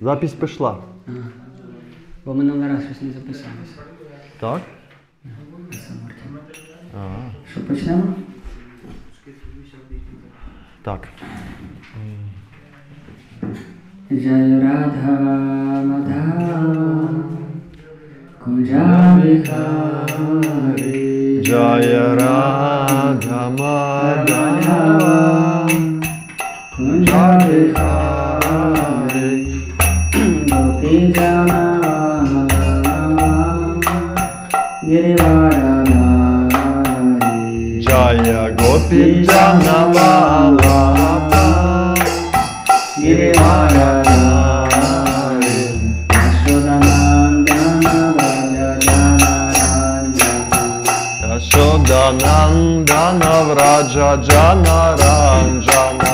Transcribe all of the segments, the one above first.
Запись пішла. Бо минулий раз щось не записалося. Так? Що, почнемо? Так. Джай Радха Мадхава Кунджа Вихари Джая Радха Мадхава Кунджа Вихари Гопи Джана Гириварадхари Джая Гопи Джана Валапа Гириварадхари Яшоданандана Враджа Джана Ранджана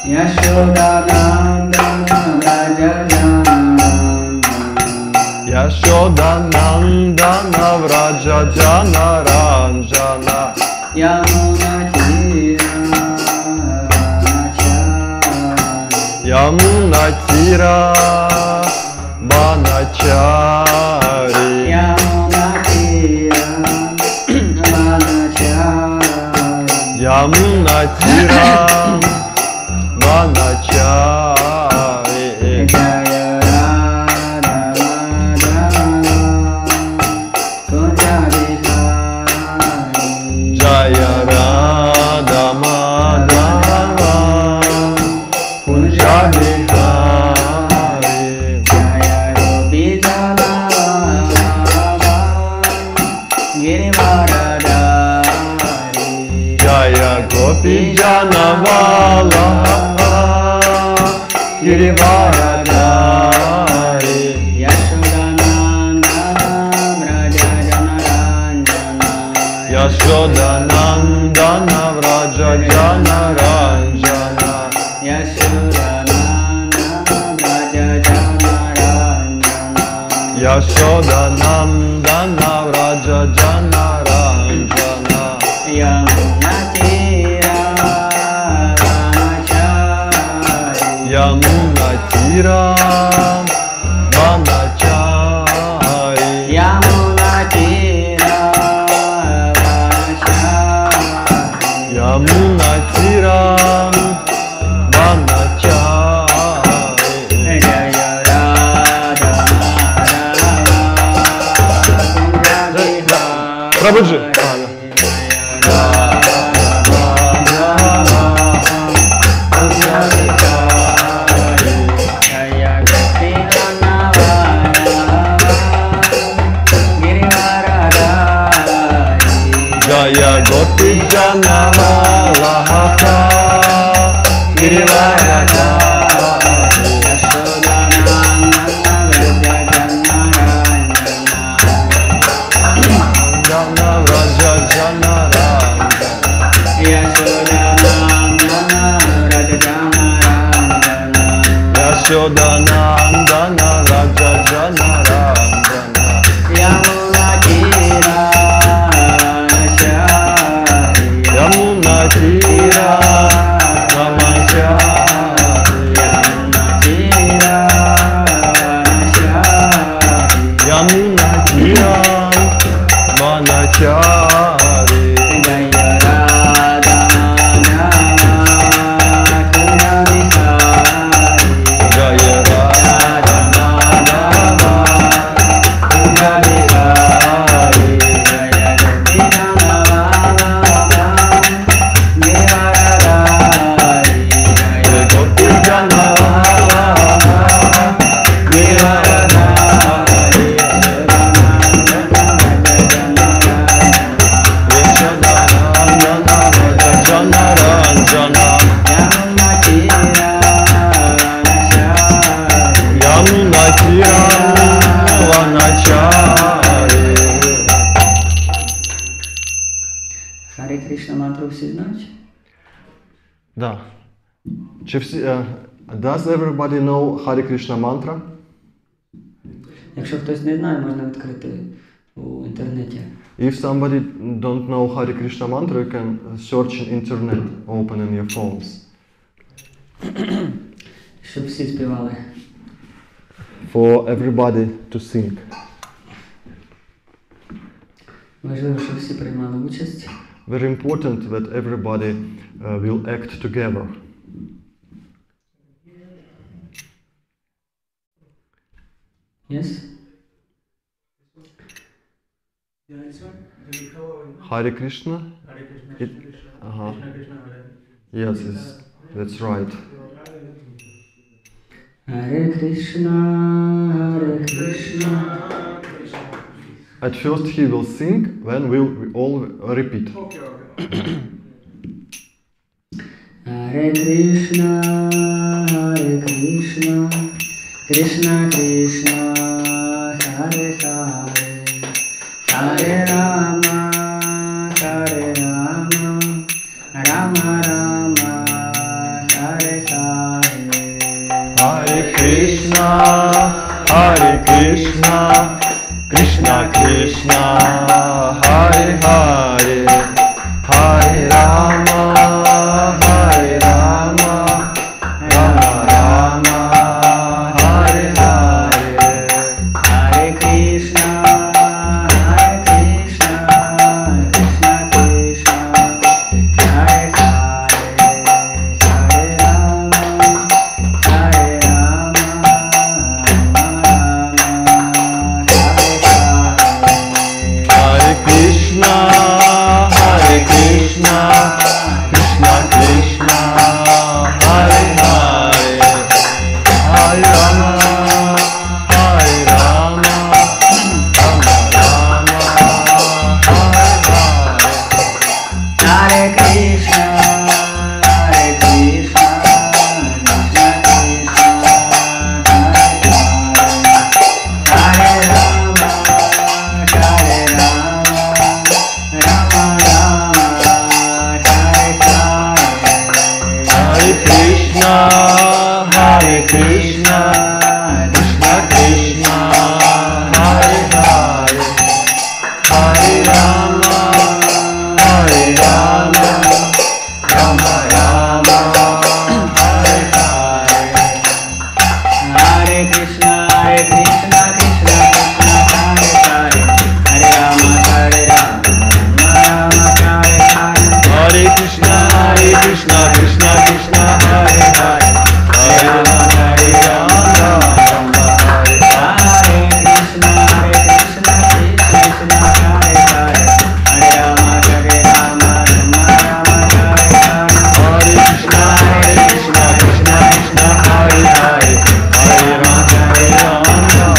Яшоданандана Враджа Джана Яшоданандана Враджа Джана Ранджана Ямуна Тира Баначари Ямуна Тира Баначари Jaya Radha Madhava Kunja Vihari Jaya Gopi Jana Girivaradhari Jaya Gopi Jana Vallabha Girivaradhari Yashodanandana Vraja Jana Ranjana Yashodanandana Vraja Jana Ranjana Yamuna Tira Vanachari Yamuna Tira Yamuna Tira Vanachari Jaya Radha Prabhuji Jaya Gopi Jana Vallabha Girivaradhari Yashodanandana Vraja Jana Ranjana Yashodanandana Vraja Jana Ranjana Yamuna Tira Yamuna Tira Namachari Yamuna Tira Manachari Jaya Radha Jaya Radha Харе Кришна мантру всі знають? Да. Does everybody know Hare Krishna mantra? Якщо хтось не знає, можна відкрити у інтернеті. If somebody don't know Hare Krishna mantra, you can search in internet, open in your phones. Щоб всі співали. for everybody to sing. Важливо, щоб всі приймали участь. Very important that everybody will act together. Yes? Hare Krishna? Yes, that's right. Hare Krishna, Hare Krishna. At first he will sing, then we all repeat. Hare Krishna, Hare Krishna, Krishna Krishna, Hare Hare, Hare Rama, Hare Rama, Rama Rama, Hare Hare. Hare Krishna, Hare Krishna, Krishna Krishna, Hare Hare, Hare Rama, Hare Rama, Rama Rama, Hare Hare. Hare Krishna, Hare Krishna, Krishna Krishna, Hare Hare, Hare Rama, Hare Rama, Hare Krishna, Hare Krishna, Krishna Krishna, Hare Hare, Hare Rama, Hare Rama, Rama Rama, Hare Hare. Hare Krishna, Hare Krishna, Krishna Krishna, Hare Rama, Hare Rama, Rama Rama, Hare Hare. Hare Krishna, Hare Krishna, Krishna Krishna, Hare Hare, Hare Rama, Hare Rama, Rama Rama, Hare Hare. Hare Krishna, Hare Krishna, Krishna Krishna, Hare Hare, Hare Rama, Hare Rama, Rama Hare Hare. Hare Krishna, Hare Krishna, Krishna Krishna, Hare Hare, Hare Rama, Hare Rama, Rama Hare Hare. Hare Krishna, Hare Krishna, Krishna Krishna, Hare Hare, Hare Rama, Hare Rama, Rama Rama, Hare Hare. Hare Krishna, Hare Krishna, Krishna Krishna, Hare Hare, Hare Rama, Hare Rama,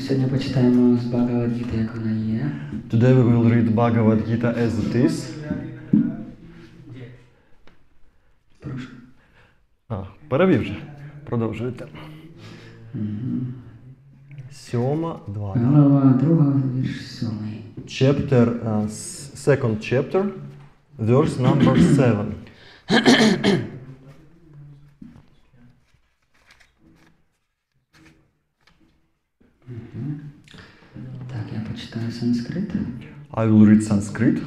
Сьогодні почитаємо з Бхагавад-гіти, як вона є. Today we will read Bhagavad Gita as it is. Прошу. Перевів вже. Продовжуйте. 7:2. Глава 2, вірш 7. Chapter, second chapter, verse number 7. Так, я почитаю санскрит. I will read Sanskrit.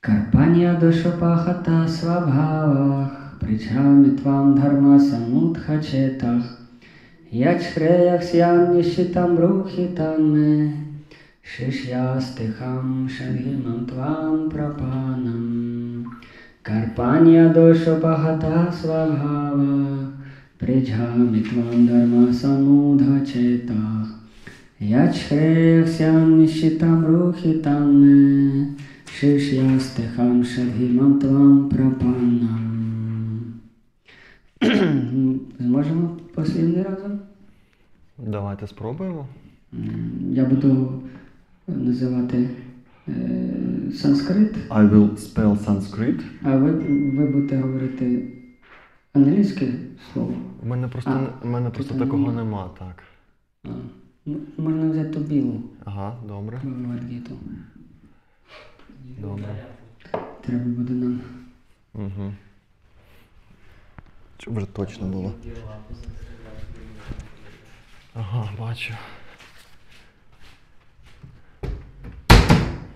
Карпанія дошопахата свабхавах, причами твам дхарма самудхачетах, ячхреях сян нішитам рухітаме, шишястихам шангімам твам прапанам. Карпанія дошопахата свабхавах, причами твам дхарма самудхачетах, ячхреях сян нішитам рухітаме, Шишястехам шадгімам твам прапанам. Зможемо послівний разом? Давайте спробуємо. Я буду називати санскрит, I will spell Sanskrit. а ви будете говорити англійське слово. У мене просто такого нема, так. Можна взяти ту білу Ага, добре. Бхагавад-гіту. Добре. Треба буде нам. Угу. Щоб вже точно було. Ага, бачу.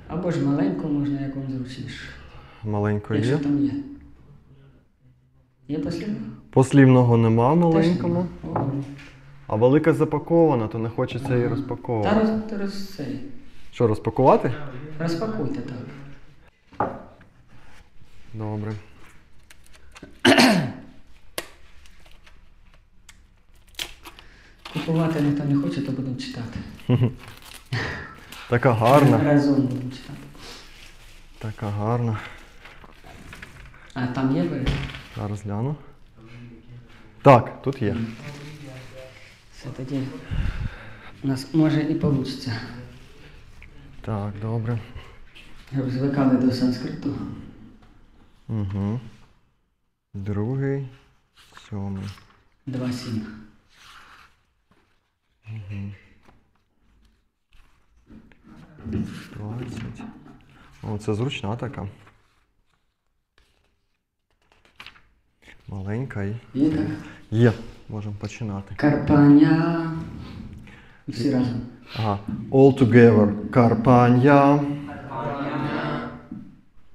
Або ж маленьку можна, як вам зручніше. Маленько Якщо є. там є. Є послівна? Послівного нема в маленькому. Теж нема. О. А велика запакована, то не хочеться її розпаковувати. Та Що, розпакувати? розпакуйте так. Добре. Купувати ніхто не хоче, то будемо читати. Така гарна. Разом будемо читати. Така гарна. А там є варіант? Зараз гляну. Так, тут є. Все тоді у нас може і вийде. Так, добре. Звикали до санскриту. Угу. 2, 7. 2-7. Угу. 20. О, це зручна така. Маленька і... Є так? Є. Можемо починати. Карпання. Всі разом. Ага. All together. Карпання.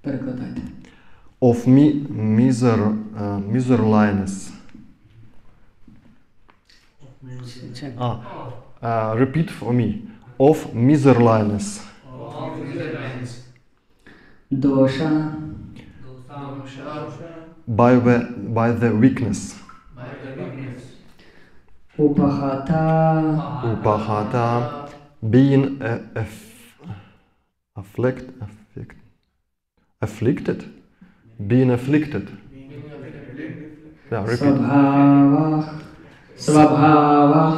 Перекладайте. Of miserliness. Repeat for me. Of miserliness. Доша. By the weakness. Упахата. Upahata. Being afflicted. Being afflicted. Yeah, repeat. Свабхавах. Свабхавах.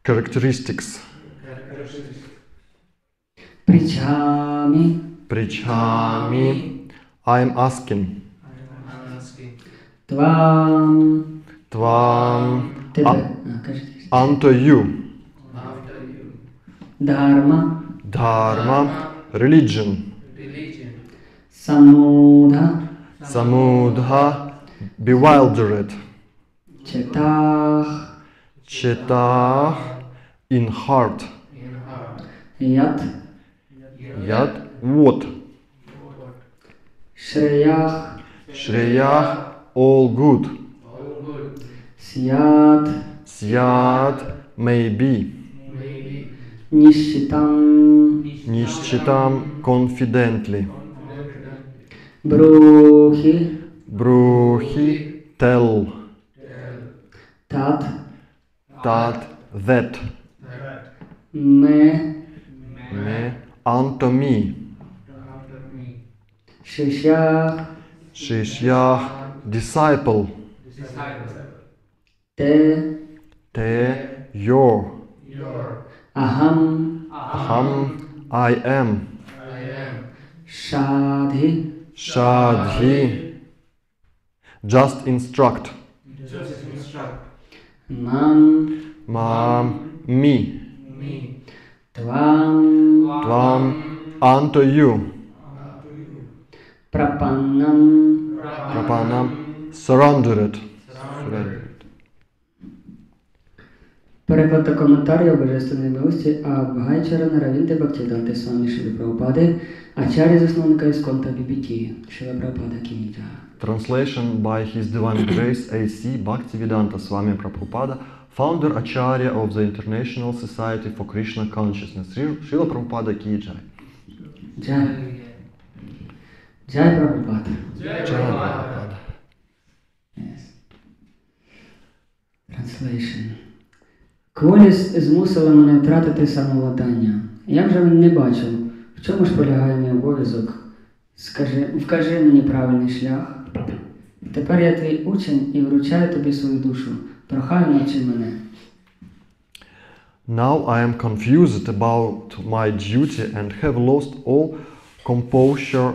Characteristics. Причами. Prichami. I'm asking. Твам. Tvam. Тебе. Кажіть. Unto you. Дхарма. Dharma. Religion. Самudha. Samudha. Bewildered. Четах. Cheta. In heart. Ят. Yat. What? Шреях. Shreyah. All good. Сят. Syat. Maybe. Нищитам. Nishchitam. Confidently. Брухи. Bruhi. Tell. Тат. That. That. Ме. Me. Unto me. Шишях. Shishyah. Disciple. Те. te, your, aham, aham, I am, shadhi, shadhi. Just instruct, mam, mam, me, tvam, tvam, unto you, prapannam, prapanam, surrendered. Surrendered. Переклад та коментар Божественної милості Абгайчарана Равінти Бхактивіданти Свамі Шрили Прабхупади, Ачар'я засновника Іскон та Бібіті, Шрила Прабхупада Кіміджа. Translation by His Divine Grace A.C. Bhaktivedanta Swami Prabhupada, founder Acharya of the International Society for Krishna Consciousness. Srila Prabhupada Ki Jai. Jai. Jai Prabhupada. Jai Prabhupada. Yes. Translation. Кволість змусила мене втратити самовладання. Я вже не бачив, в чому ж полягає мій обов'язок. Вкажи мені правильний шлях. Тепер я твій учень і вручаю тобі свою душу. Прохаю, навчи мене. Now I am confused about my duty and have lost all composure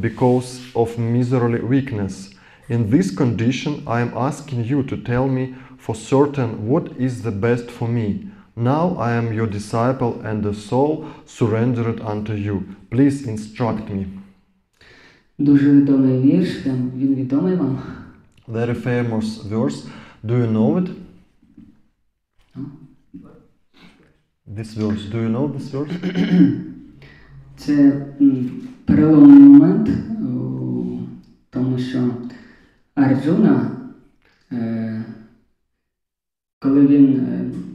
because of miserly weakness. In this condition, I am asking you to tell me for certain what is the best for me. Now I am your disciple and the soul surrendered unto you. Please instruct me. Дуже відомий вірш, він відомий вам? Very famous verse. Do you know it? This verse. Do you know this verse? Це переломний момент у тому, що Арджуна, коли він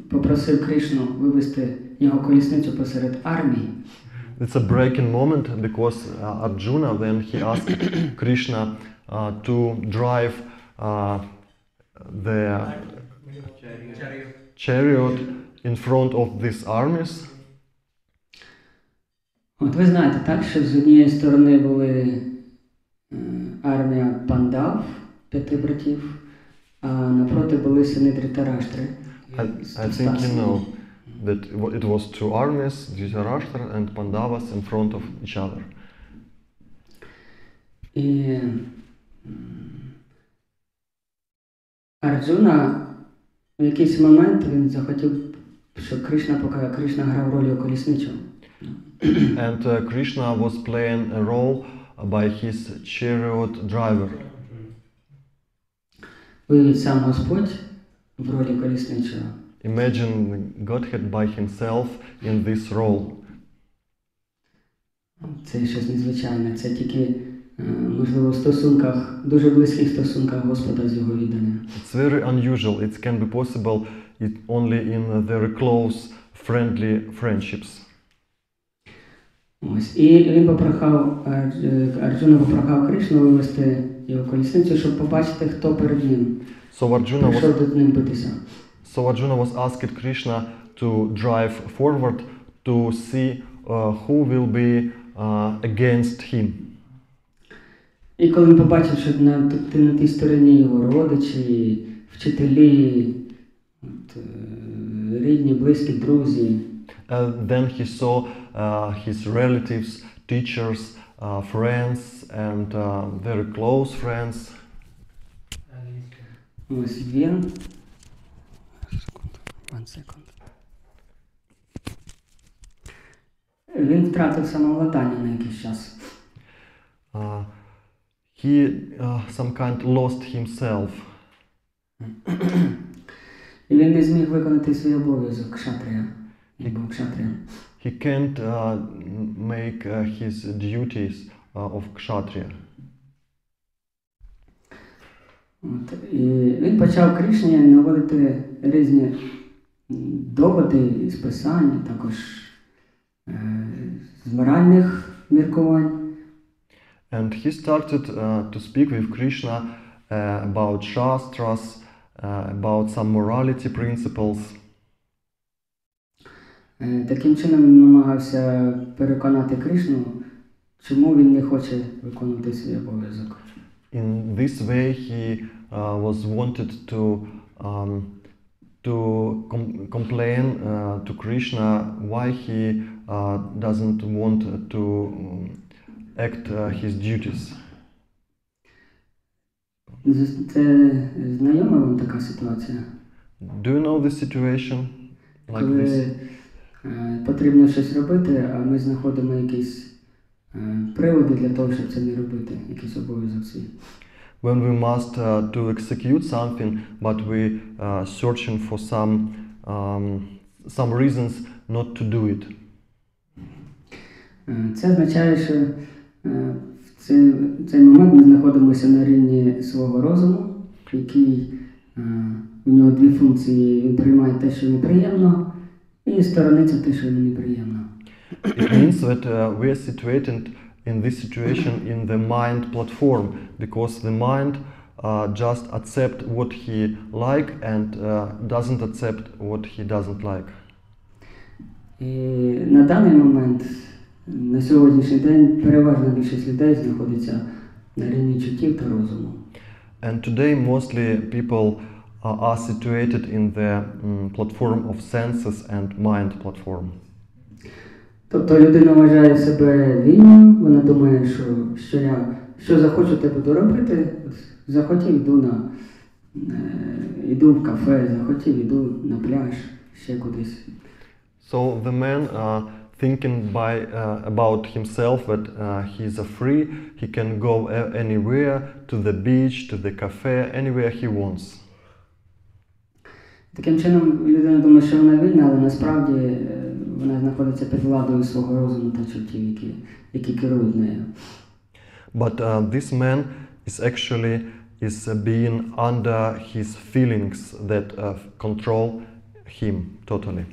попросив Кришну вивести його колісницю посеред армії. It's a breaking moment because Arjuna, when he asked Krishna to drive the chariot in front of these armies. От ви знаєте, так, що з однієї сторони були армія Пандав, 5 братів, а напроти були сини Дритараштри. I think you know that it was two armies, Dhritarashtra and Pandavas in front of each other. І Арджуна в якийсь момент він захотів, щоб Кришна грав роль колісничого. And Krishna was playing a role by his chariot driver. Виявіть сам Господь в ролі колісничого. Imagine Godhead by himself in this role. Це щось незвичайне. Це тільки, можливо, в стосунках, дуже близьких стосунках Господа з його відданим. It's very unusual. It can be possible only in very close, friendly friendships. Ось. І він Арджуна попрохав Кришну вивести його колісницю, щоб побачити, хто перед ним. Прийшов до ним битися. So Arjuna was asked Krishna to drive forward to see who will be against him. І коли він побачив, що на тій стороні його родичі, вчителі, рідні, близькі, друзі. Then he saw his relatives, teachers, friends and very close friends. Ось він. Він втратив самовладання на якийсь час. He some kind lost himself. І він не зміг виконати свій обов'язок кшатрія. He can't make his duties of kshatriya. І він почав Кришні наводити різні доводи із писання, також з моральних міркувань. And he started to speak with Krishna about shastras, about some morality principles. Таким чином він намагався переконати Кришну, чому він не хоче виконувати свій обов'язок. In this way he was wanted to complain to Krishna why he doesn't want to act his duties. Це знайома вам така ситуація? Do you know this situation like Коли this? Потрібно щось робити, а ми знаходимо якісь приводи для того, щоб це не робити, якийсь обов'язок свій. When we must to execute something, but we searching for some reasons not to do it. Це означає, що в цей момент ми знаходимося на рівні свого розуму, який у нього дві функції. Він приймає те, що йому приємно, і сторониться те, що йому неприємно. It means that we are situated in this situation in the mind platform, because the mind just accept what he like and doesn't accept what he doesn't like. І на даний момент, на сьогоднішній день, переважна більшість людей знаходиться на рівні чуттів та розуму. And today mostly people are situated in the platform of senses and mind platform. Тобто людина вважає себе вільною, вона думає, що захочу, те буду робити. Захотів, йду в кафе, захотів, йду на пляж, ще кудись. So the man thinking about himself that he is free, he can go anywhere, to the beach, to the cafe, anywhere he wants. Таким чином людина думає, що вона вільна, але насправді вона знаходиться під владою свого розуму та чуттів, які керують нею. But this man is actually being under his feelings that control him totally.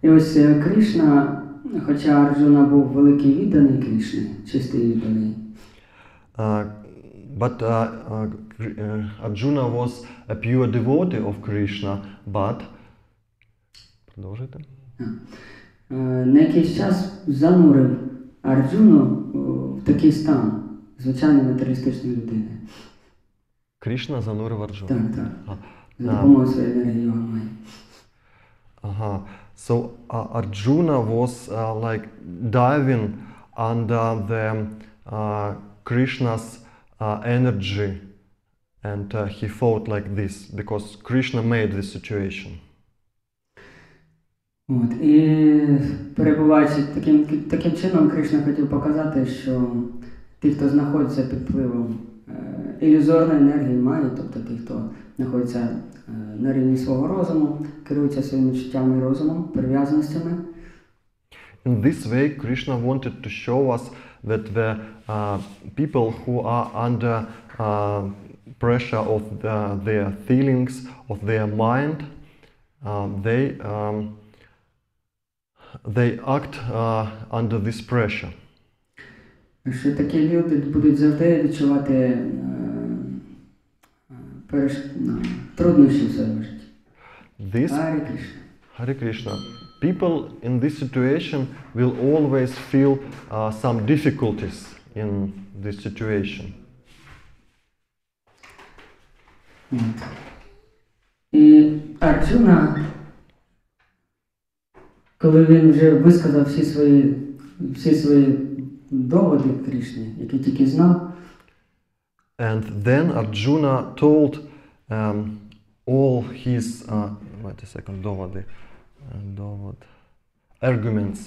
І ось Кришна, хоча Арджуна був великий відданий Кришні, чистий відданий. But Arjuna was a pure devotee of Krishna, but продовжуйте. На якийсь час занурив Арджуну в такий стан звичайної матеріалістичної людини. Кришна занурив Арджуну. Так. За допомогою своєї енергії Йога-майя. So Arjuna was like diving under the Krishna's energy, and he thought like this because Krishna made this situation. І перебуваючи таким чином, Кришна хотів показати, що ті, хто знаходиться під впливом ілюзорної енергії Майї, тобто ті, хто знаходиться на рівні свого розуму, керуються своїми чуттями і розумом, прив'язаностями. In this way, Krishna wanted to show us that the people who are under pressure of their feelings, of their mind, they act under this pressure. Що такі люди будуть завжди відчувати труднощі в своєму житті. Hare Krishna. Hare Krishna. People in this situation will always feel some difficulties in this situation. І Арджуна, коли він вже висказав всі свої доводи Кришні, які тільки знав. And then Arjuna told all his arguments.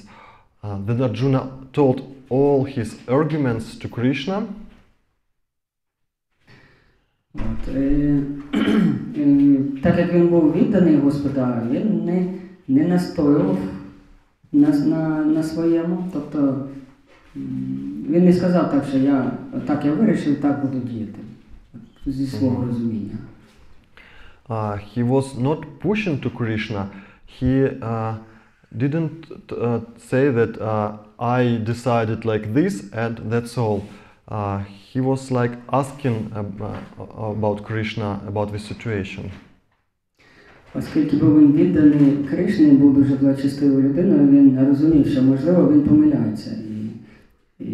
Then Arjuna told all his arguments to Krishna. Так як він був відданий Господа, він не настоював на своєму, тобто він не сказав так, що я вирішив, так буду діяти, зі свого розуміння. He was not pushing to Krishna. He didn't say that I decided like this and that's all. He was like asking about Krishna, about the situation. Оскільки був він відданий Кришні, був дуже благочестивою людиною, він розумів, що можливо він помиляється. І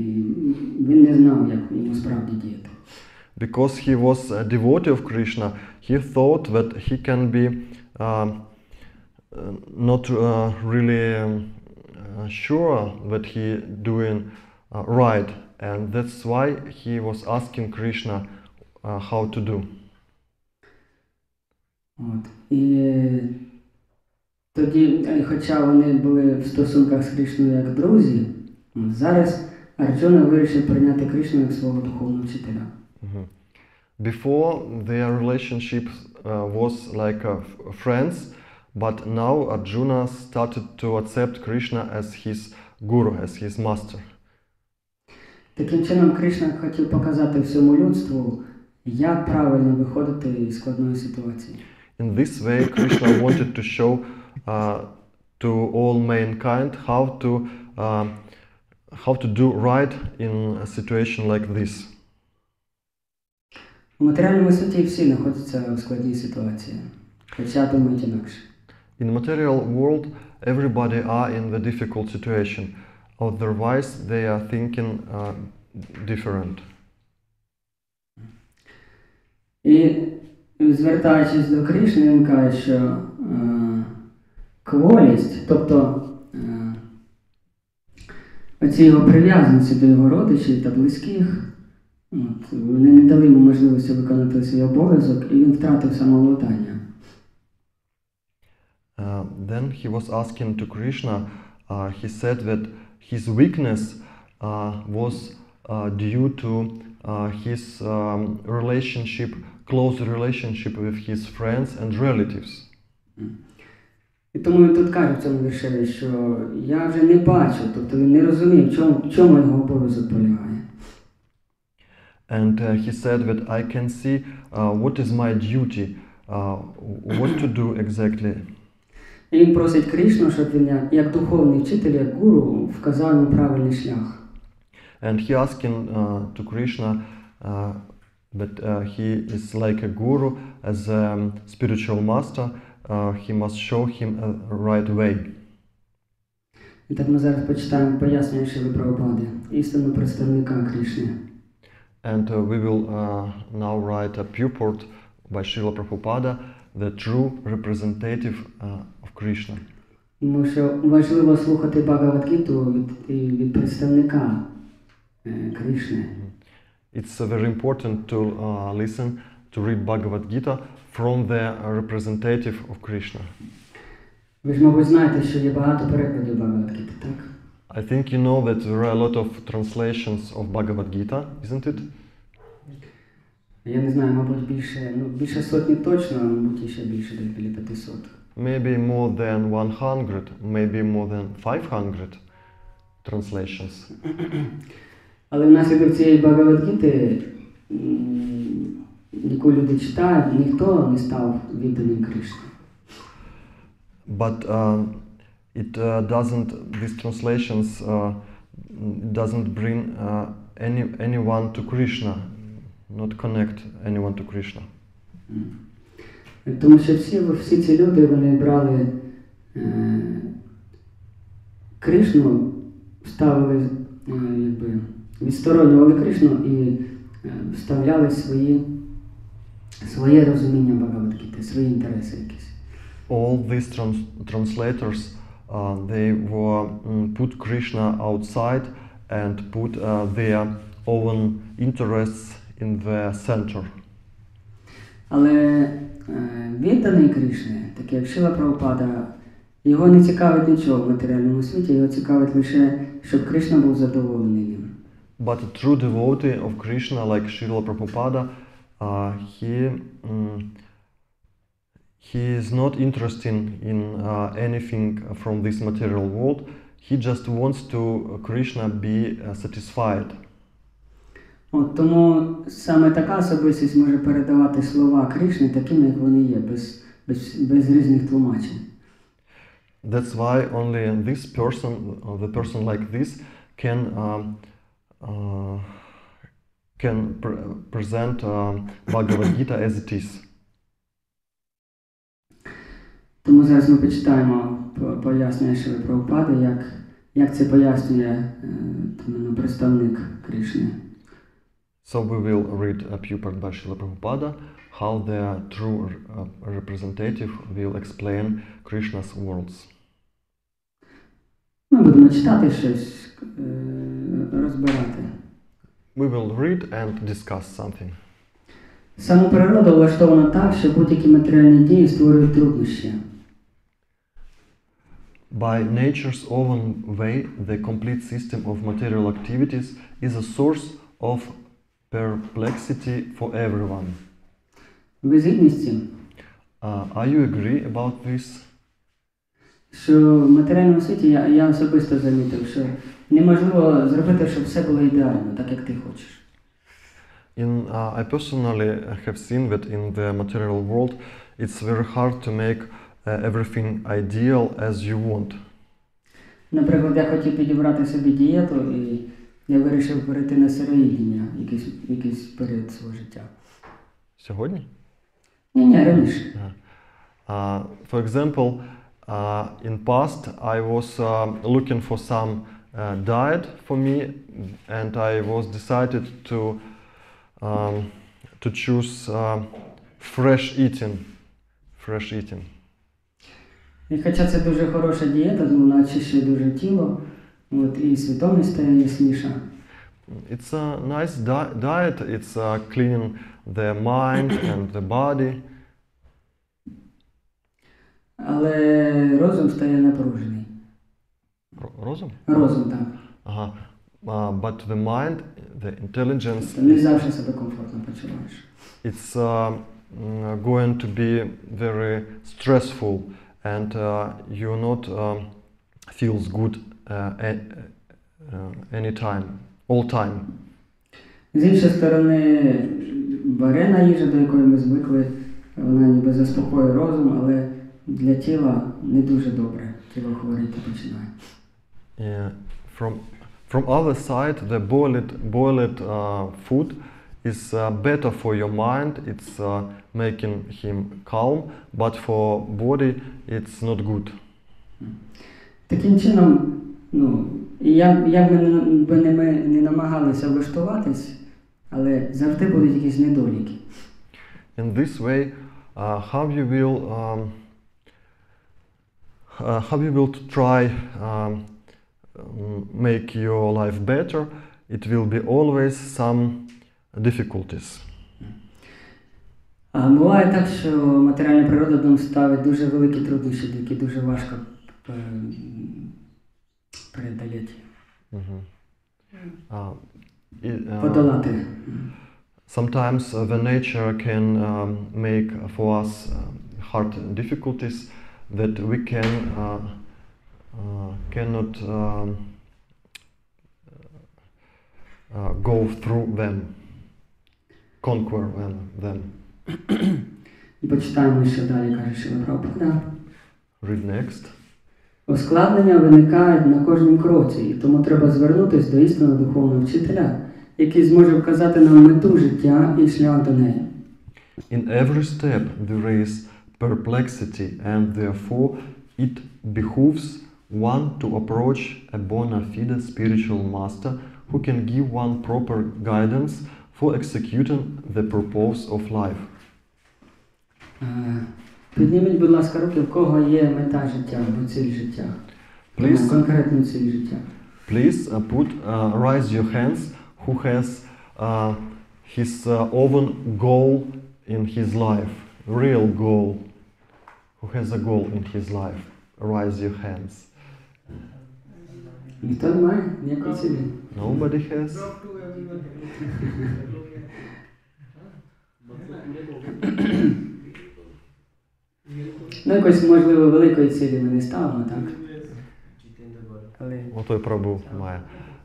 він не знав, як йому справді діяти. Because he was a devotee of Krishna, he thought that he can be not really sure that he doing right, and that's why he was asking Krishna how to do. От. І тоді, хоча вони були в стосунках з Кришною як друзі, зараз Арджуна вирішив прийняти Кришну як свого духовного вчителя. Before their relationship was like friends, but now Arjuna started to accept Krishna as his guru, as his master. Таким чином Кришна хотів показати всьому людству, як правильно виходити із складної ситуації. In this way, Krishna wanted to show to all mankind how to do right in a situation like this. У матеріальному світі всі знаходяться у складній ситуації, хоча думають інакше. In the material world, everybody are in the difficult situation. Otherwise, they are thinking different. І звертаючись до Кришни, він каже, що кволість, тобто оці його прив'язаності до його родичів та близьких, вони не дали йому можливості виконати свій обов'язок, і він втратив самовладання. Then he was asking to Krishna, he said that his weakness was due to his relationship, close relationship with his friends and relatives. І тому він тут каже в цьому вірші, що я вже не бачу, тобто він не розумів, в чому його обов'язок полягає. And he said that I can see what is my duty, what to do exactly. І він просить Кришну, щоб він як духовний вчитель, як гуру, вказав йому правильний шлях. And he asking to Krishna that he is like a guru, as a spiritual master, he must show him a right way. І так ми зараз почитаємо пояснення Шріли Прабхупади, істинного представника Кришни. And we will now write a purport by Srila Prabhupada, the true representative of Krishna. Тому що важливо слухати Бхагавад-гіту від представника Кришни. It's very important to listen to read Bhagavad Gita from the representative of Krishna. Ви ж, мабуть, знаєте, що є багато перекладів Бхагавад-гіти, так? I think you know that there are a lot of translations of Bhagavad Gita, isn't it? Я не знаю, мабуть, більше сотні точно, а мабуть, ще більше, десь біля 500. Maybe more than 100, maybe more than 500 translations. Але внаслідок цієї Бхагавад-гіти, яку люди читають, ніхто не став відданим Кришні. But these translations doesn't bring anyone to Krishna, not connect anyone to Krishna. Тому що всі ці люди, вони брали Кришну, ставили, відсторонювали Кришну і вставляли своє розуміння Бхагавад-гіти, свої інтереси якісь. All these translators, they were put Krishna outside and put their own interests in the center. Але відданий Кришні, такий як Шріла Прабхупада, його не цікавить нічого в матеріальному світі, його цікавить лише, щоб Кришна був задоволений ним. But a true devotee of Krishna, like Srila Prabhupada, he is not interested in anything from this material world. He just wants to Krishna be satisfied. От, тому саме така особистість може передавати слова Кришни такими, як вони є, без різних тлумачень. That's why only this person, the person like this, can present Bhagavad Gita as it is. Тому зараз ми почитаємо пояснення Шріли Прабхупади, як це пояснює представник Кришни. So we will read a purport by Srila Prabhupada, how their true representative will explain Krishna's words. Ми будемо читати щось, розбирати. We will read and discuss something. Саму природу влаштовано так, що будь-які матеріальні дії створюють труднощі. By nature's own way, the complete system of material activities is a source of perplexity for everyone. Ви згідні з цим? Are you agree about this? Що в матеріальному світі я особисто замітив, що неможливо зробити, щоб все було ідеально, так як ти хочеш. I personally have seen that in the material world, it's very hard to make everything ideal as you want. Наприклад, я хотів підібрати собі дієту і я вирішив перейти на сироїдіння якийсь період свого життя. Сьогодні? Ні, раніше. For example, in past I was looking for some diet for me, and I was decided to choose fresh eating. І хоча це дуже хороша дієта, вона очищує дуже тіло, і свідомість стає ясніша. It's a nice diet, it's cleaning the mind and the body. Але розум стає напружений. Розум? Розум, так. Ага. But the mind, the intelligence... Ти не завжди себе комфортно почуваєш. It's going to be very stressful, and you not feels good anytime, all time. З іншої сторони, варена їжа, до якої ми звикли, вона ніби заспокоює розум, але для тіла не дуже добре. Тіло хворіти починає. From other side, the boiled food is better for your mind. It's making him calm, but for body it's not good. Таким чином, як би ми не намагалися влаштуватись, але завжди будуть якісь недоліки. In this way, how you will try make your life better, it will be always some difficulties. А буває так, що матеріальна природа нам ставить дуже великі труднощі, які дуже важко преодоліти. Подолати. Sometimes the nature can make for us hard difficulties that we cannot go through them, conquer them. І почитаємо, що далі каже Шріла Прабхупада. Read next. Ускладнення виникають на кожному кроці, і тому треба звернутися до істинного духовного вчителя, який зможе вказати нам мету життя і шлях до неї. In every step there is perplexity, and therefore it behooves one to approach a bona fide spiritual master who can give one proper guidance for executing the purpose of life. Підніміть, будь ласка, руки, в кого є мета життя або ціль життя. Конкретну ціль життя. Please raise your hands who has his own goal in his life, real goal. Who has a goal in his life? Raise your hands. Ніхто не має ніякої цілі. Nobody has. Якось, можливо, великої цілі ми не ставимо, так? Ото Прабhu має.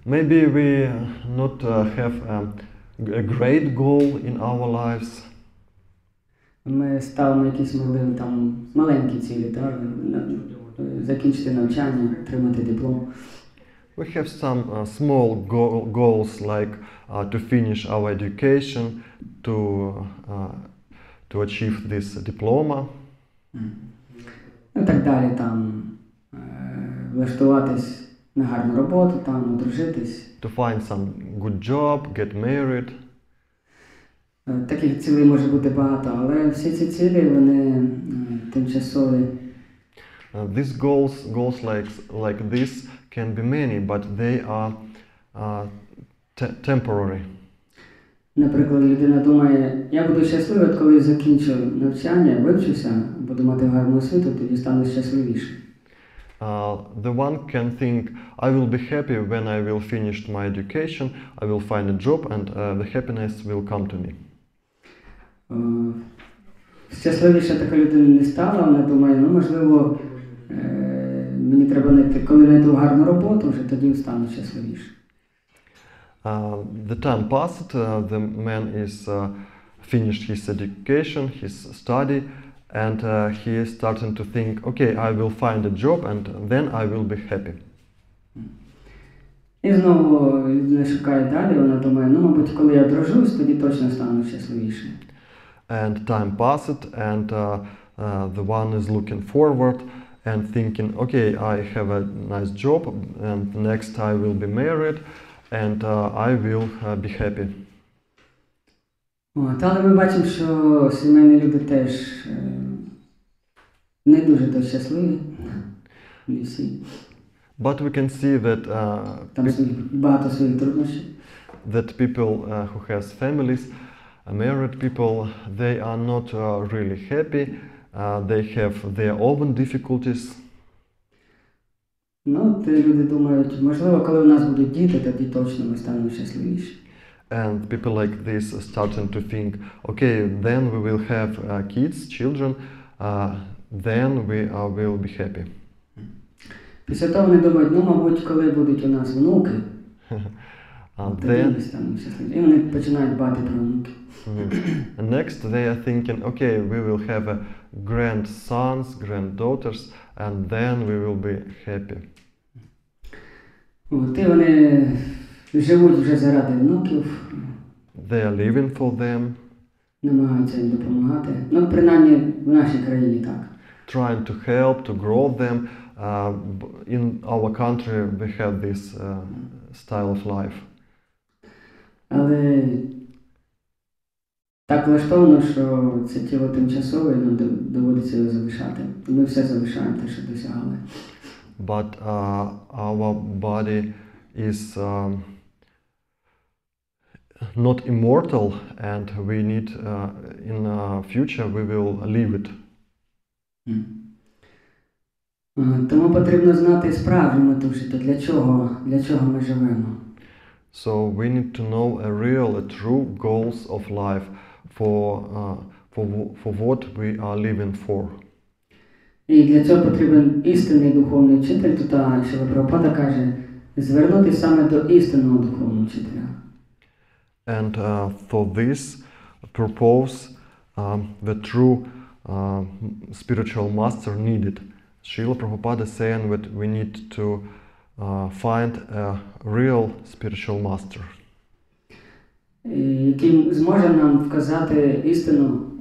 Maybe we not have a great goal in our lives. Ми ставимо якісь, можливо, там маленькі цілі, так? Закінчити навчання, отримати диплом. We have some small goals like to finish our education, to achieve this diploma. І так далі, там, влаштуватись на гарну роботу, там, одружитись. To find some good job, get married. Таких цілей може бути багато, але всі ці цілі, вони тимчасові. These goals like this can be many, but they are temporary. Наприклад, людина думає, я буду щасливий, коли закінчу навчання, вивчуся, буду мати гарну освіту, тоді стану щасливішим. The one can think, I will be happy when I will finish my education, I will find a job and the happiness will come to me. Щасливіше така людина не стала, вона думає, ну можливо, мені треба знайти, коли знайду гарну роботу, вже тоді стану щасливіше. The time passed, the man is finished his education, his study, and he is starting to think, okay, I will find a job and then I will be happy. І знову людина шукає далі, вона думає, ну, мабуть, коли я одружусь, тоді точно стану щасливішим. And time passed, and the one is looking forward and thinking, okay, I have a nice job, and next I will be married, and I will be happy. Але ми бачимо, що сімейні люди теж не дуже то щасливі. Не всі. But we can see that Там багато своїх труднощів. that people who has families, married people, they are not really happy. They have their own difficulties. Ну, ті люди думають, можливо, коли у нас будуть діти, тоді точно ми станемо щасливіші. And people like this are starting to think, okay, then we will have kids, children, then we will be happy. Після того вони думають, ну, мабуть, коли будуть у нас внуки, тоді ми станемо щасливіші. І вони починають дбати про внуки. And next they are thinking, okay, we will have grandsons, granddaughters, and then we will be happy. І вони живуть вже заради внуків. They are living for them. Намагаються їм допомагати. Ну, принаймні, в нашій країні так. Trying to help, to grow them. In our country we have this style of life. Але так влаштовано, що це тіло тимчасове, і нам доводиться його залишати. Ми все залишаємо те, що досягали. But our body is not immortal, and we need in future we will leave it. Тому потрібно знати справжню мету життя, для чого ми живемо. So we need to know a real, a true goals of life for what we are living for. І для цього потрібен істинний духовний вчитель. Тут Шріла Прабхупада каже, звернутися саме до істинного духовного вчителя. And for this purpose, the true spiritual master needed. Srila Prabhupada is saying that we need to find a real spiritual master. Який зможе нам вказати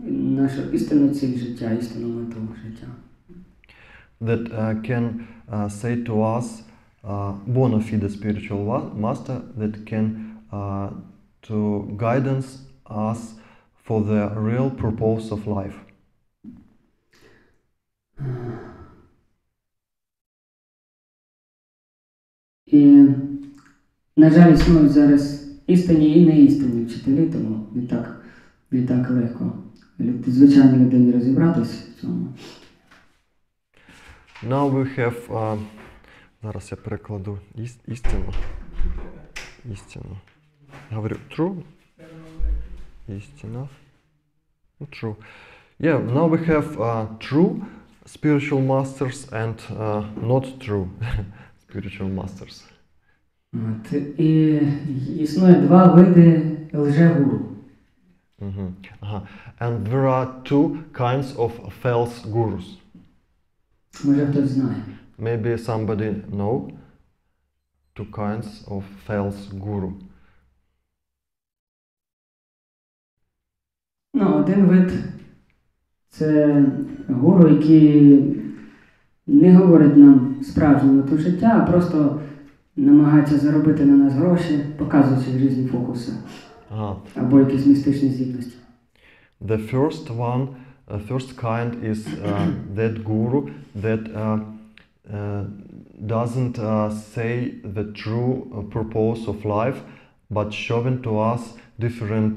нашу істинну ціль життя, істинну мету життя. That can say to us, bona fide spiritual master, that can to guidance us for the real purpose of life. І, на жаль, існують зараз істинні і неістинні вчителі, тому не так легко звичайній людині розібратися в цьому. Now we have, зараз я перекладу істину. Говорю true? Істина. True. Yeah, now we have true spiritual masters and not true spiritual masters. І існує два види лжегуру. And there are two kinds of false gurus. Може хтось знає. Maybe somebody know two kinds of false guru. Ну, один вид – це гуру, який не говорить нам справжню мету життя, а просто намагається заробити на нас гроші, показуючи різні фокуси. або якісь містичні здібності. The first kind is that guru that doesn't say the true purpose of life, but showing to us different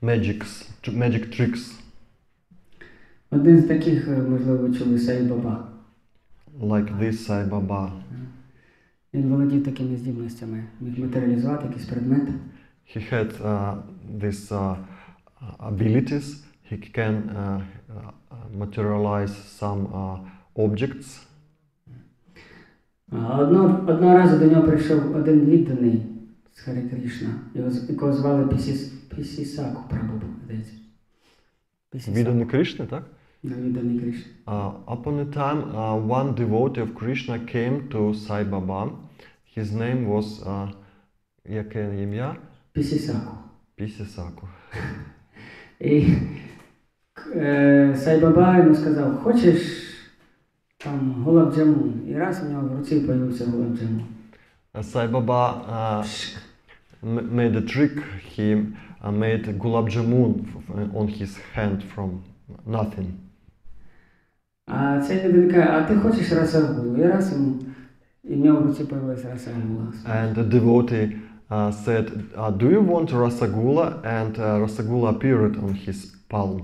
magic tricks. Один з таких, можливо, чули Сай Баба. Like this Sai Baba. Він володів такими здібностями, міг матеріалізувати якісь предмети. He had these abilities. He can materialize some objects. Одного разу до нього прийшов один відданий з Харе Кришна, якого звали Пісісаку Прабху, здається. Відданий Кришни, так? Відданий Кришна. Upon a time, one devotee of Krishna came to Sai Baba. His name was, яке ім'я? Пісісаку. Пісісаку. І Сай Баба йому сказав, хочеш там гулаб джамун? І раз у нього в руці появився гулаб джамун. Sai Baba made a trick. He made gulab jamun on his hand from nothing. А цей людина каже, а ти хочеш расагулу? І раз йому, і в нього в руці появилася расагула. And the devotee said, do you want rasagula? And rasagula appeared on his palm.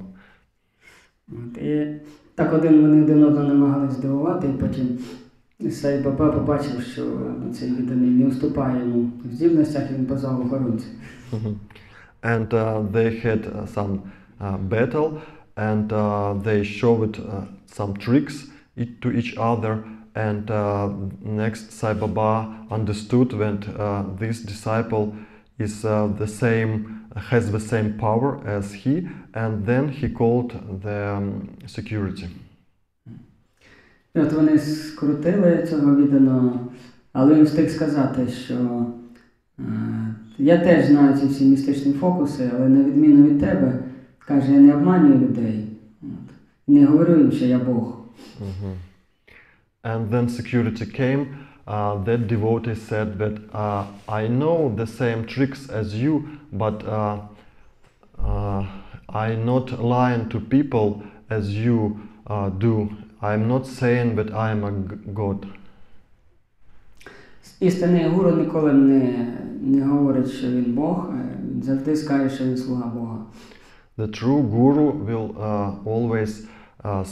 І так вони один одного намагались здивувати, і потім Сай Баба побачив, що цей відданий не уступає йому в здібностях, і він позвав охоронця. And they had some battle, and they showed some tricks to each other. And next, Sai Baba understood that this disciple is has the same power as he, and then he called the security. І от вони скрутили цього відданого, але він встиг сказати, що я теж знаю ці всі містичні фокуси, але на відміну від тебе, каже, я не обманюю людей, не говорю їм, що я Бог. And then security came. That devotee said that I know the same tricks as you, but I'm not lying to people as you do. I'm not saying that I'm a god. Істинний гуру ніколи не говорить, що він Бог, він завжди скаже, що він слуга Бога. The true guru will always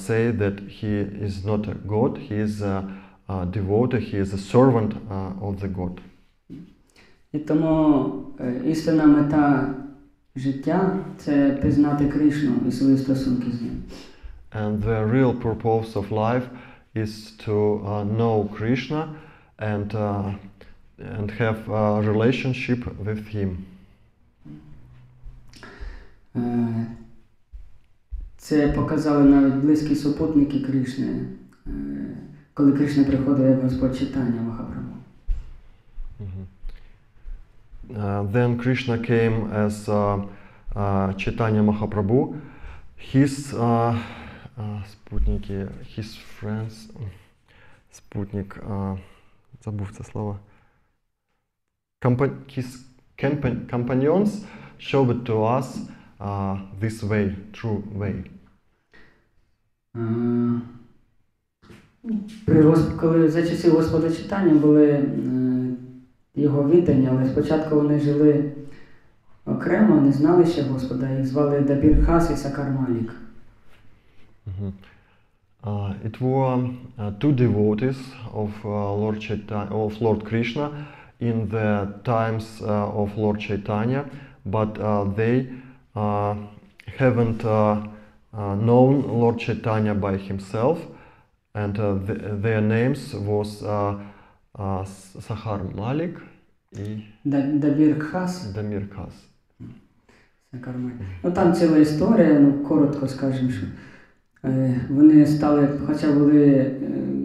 say that he is not a god, he is a devotee, he is a servant of the god. І тому істинна мета життя – це пізнати Кришну і свої стосунки з ним. And the real purpose of life is to know Krishna and have a relationship with him. Це показали навіть близькі супутники Кришни, коли Кришна приходив як Господь Чайтання Махапрабху. Then Krishna came as Chaitanya Mahaprabhu. His спутники, his friends, спутник, забув це слово. His companions showed to us this way, true way. Коли за часів Господа Чайтання були його віддані, але спочатку вони жили окремо, не знали ще Господа, їх звали Дабір-хас і Сакар-малік. It were two devotees of Lord Krishna in the times of Lord Chaitanya, but they haven't known Lord Chaitanya by himself, and their names was Sahar Malik and Дабір-хас. Damir-khas. Сакар-малік. Ну там ціла історія, ну коротко скажемо, що вони стали, хоча були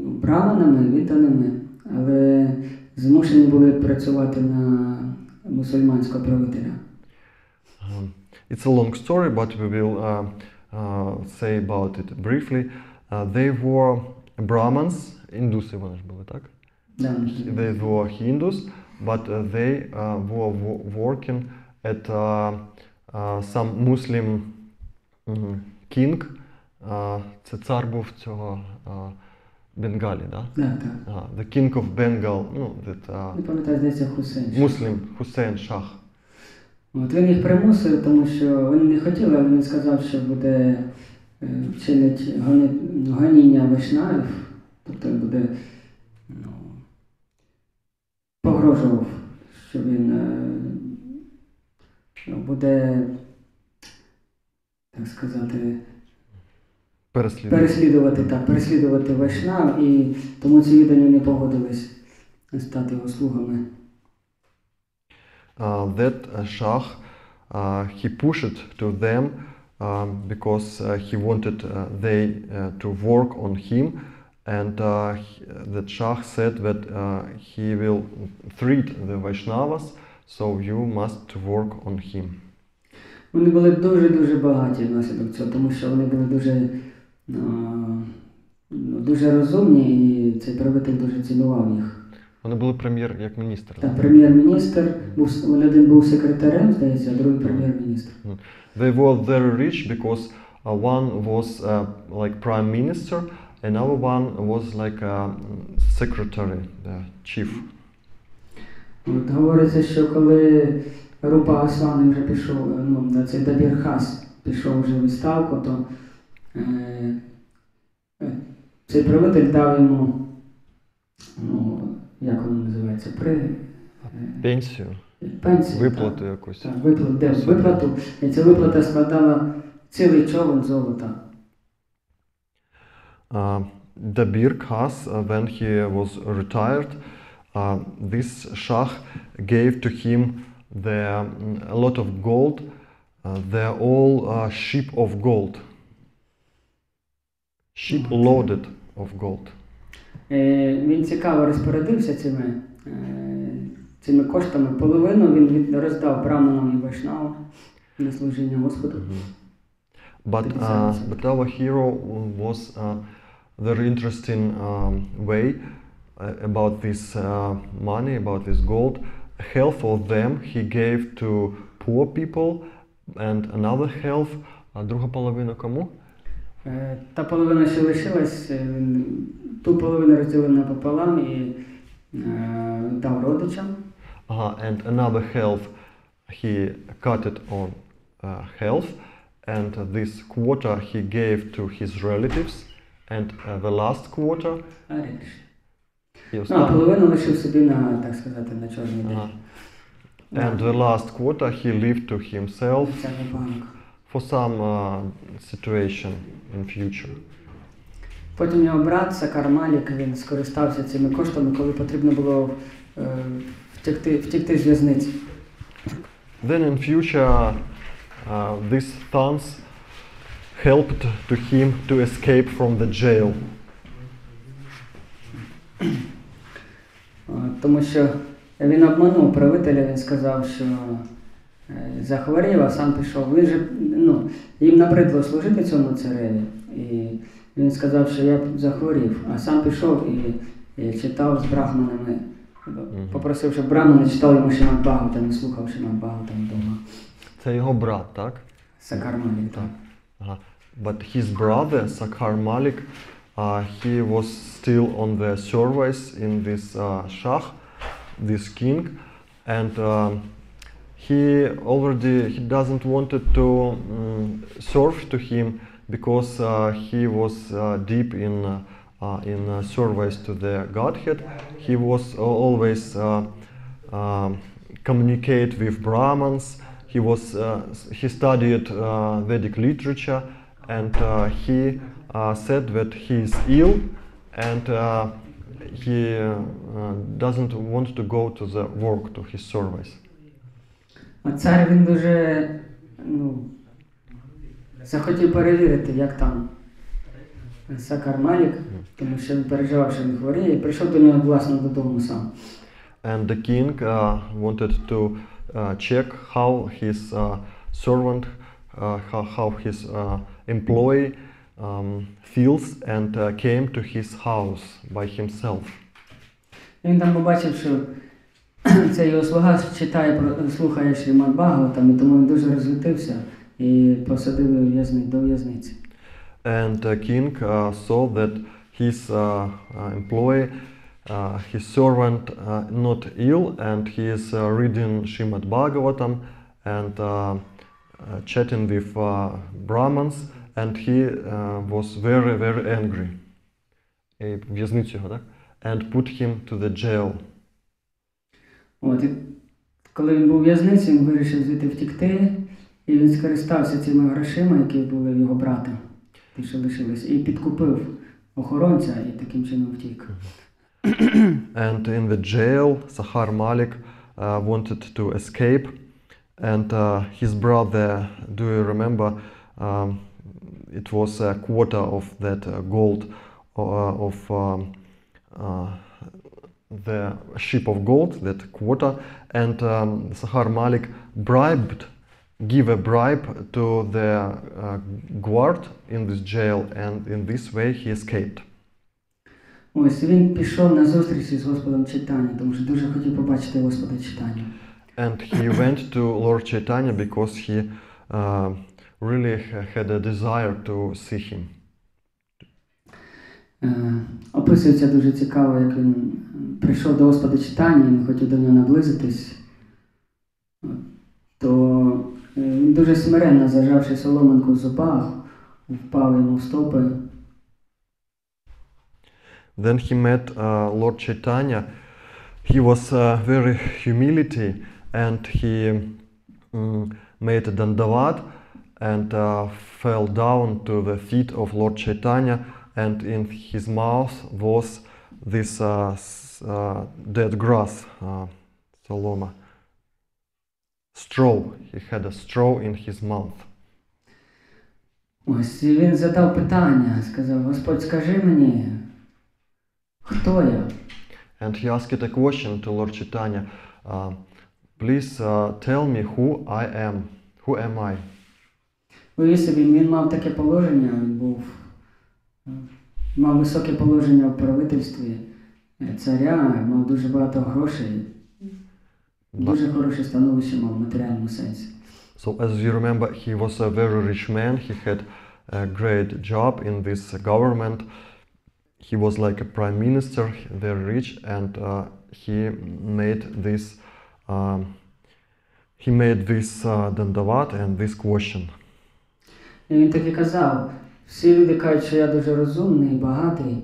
браманами, відданими, але змушені були працювати на мусульманського правителя. It's a long story, but we will say about it briefly. They were Brahmins, індуси вони ж були, так? Да. They were Hindus, but they were working at some Muslim king. Це цар був цього Бенгалі, да? Так, так. The king of Bengal, ну, that, Не пам'ятаю, здається, Хусейн. Muslim Hussein Shah. От він їх примусив, тому що вони не хотіли, але він сказав, що буде чинить гоніння вайшнавів, тобто буде погрожував, що він буде, так сказати, переслідувати вайшнав, і тому ці віддані не погодились стати його слугами. That Shah, he pushed to them because he wanted they to work on him, and that Shah said that he will treat the Vaishnavas, so you must work on him. Вони були дуже багаті внаслідок цього, тому що вони були дуже розумні, і цей правитель дуже цінував їх. Вони були прем'єр як міністр. Так, прем'єр-міністр, один був секретарем, здається, а другий прем'єр-міністр. They were very rich because one was like prime minister, another one was like a secretary, the chief. От говориться, що коли Рупа Аслан вже пішов, на цей Дабір Хас пішов вже у відставку, то цей правитель дав йому, як воно називається, Пенсію. Виплату якусь. Так, виплату. І ця виплата складала цілий човен золота. Dabir Khas, when he was retired, this Shah gave to him a lot of gold. They're all ship of gold. Ship loaded of gold. Він цікаво розпорядився цими коштами. Половину він роздав браманам і вайшнавам на служіння Господу. But our hero was very interesting way about this money, about this gold. Half of them he gave to poor people, and another half, друга половина кому? Та половина, що лишилась, ту половину розділив напополам і дав родичам. And another half he cut it on half, and this quarter he gave to his relatives, and the last quarter половину лишив собі на, так сказати, на чорний день. And the last quarter he left to himself for some situation in future. Потім його брат Сакар Малік, він скористався цими коштами, коли потрібно було втекти з в'язниці. Then in future these thugs helped to him to escape from the jail. Тому що він обманув правителя, він сказав, що захворів, а сам пішов. Він же, їм набридло служити цьому цареві. І він сказав, що я захворів, а сам пішов і читав з брахманами. Попросив, щоб брахмани читали йому Шримад Бхагаватам і слухав Шримад Бхагаватам вдома. Це його брат, так? Сакар Малік, так. But his brother, Sakhar Malik, he was still on the service in this Shah, this king, and he doesn't wanted to serve to him because he was deep in service to the Godhead. He was always communicate with Brahmins. He studied Vedic literature, and he said that he is ill, and he doesn't want to go to the work, to his service. А цар, він дуже захотів перевірити, як там Сакар Малік, тому що він переживав, що він хворіє, і прийшов до нього, власне, додому сам. And the king wanted to check how his servant, how his employee feels, and came to his house by himself. Він там побачив, що це його слуга слухає Шрімад Бхагаватам, і тому він дуже розлютився і посадив його до в'язниці. And king saw that his employee, his servant, not ill, and he is reading Srimad Bhagavatam and chatting with Brahmins, and he was very, very angry. В'язницю його, так? And put him to the jail. От, і коли він був у в'язниці, він вирішив звідти втікти, і він скористався цими грошима, які були в його брата, ті, що лишились, і підкупив охоронця, і таким чином втік. And in the jail, Sahar Malik wanted to escape, and his brother, do you remember, it was a quarter of that gold of the ship of gold, that quarter, and Sahar Malik give a bribe to the guard in this jail, and in this way he escaped. Ось він пішов на зустріч із Господом Чайтані, тому що дуже хотів побачити Господа Чайтаню. And he went to Lord Chaitanya because he really had a desire to see him. Описується дуже цікаво, як він прийшов до Господа Чайтані, він хотів до нього наблизитись, то він дуже смиренно, зажавши соломинку в зубах, впав йому в стопи. Then he met Lord Chaitanya. He was very humility, and he made a dandavat and fell down to the feet of Lord Chaitanya, and in his mouth was this dead grass, soloma, straw. He had a straw in his mouth. Ось він задав питання, сказав: Господь, скажи мені, хто я? And he asked a question to Lord Chaitanya. Please tell me who I am. Who am I? Уявіть собі, він мав таке положення, він мав високе положення в правительстві царя, мав дуже багато грошей, дуже хороше становище мав в матеріальному сенсі. So as you remember, he was a very rich man. He had a great job in this government. He was like a prime minister, very rich, and he made this dandavat and this question. І він так і казав: всі люди кажуть, що я дуже розумний, багатий,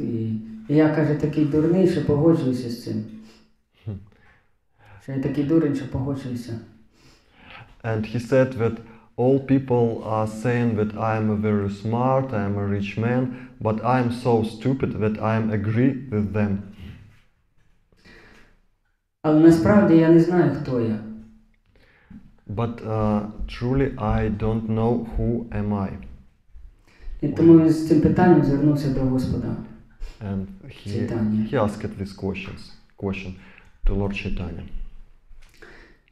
і я, каже, такий дурний, що погоджуюся з цим. Що я такий дурень, що погоджуюся. And he said that all people are saying that I am very smart, I am a rich man, but I am so stupid that I am agree with them. Але насправді я не знаю, хто я. But truly I don't know who am I. І тому він з цим питанням звернувся до Господа. And he asked this question to Lord Chaitanya.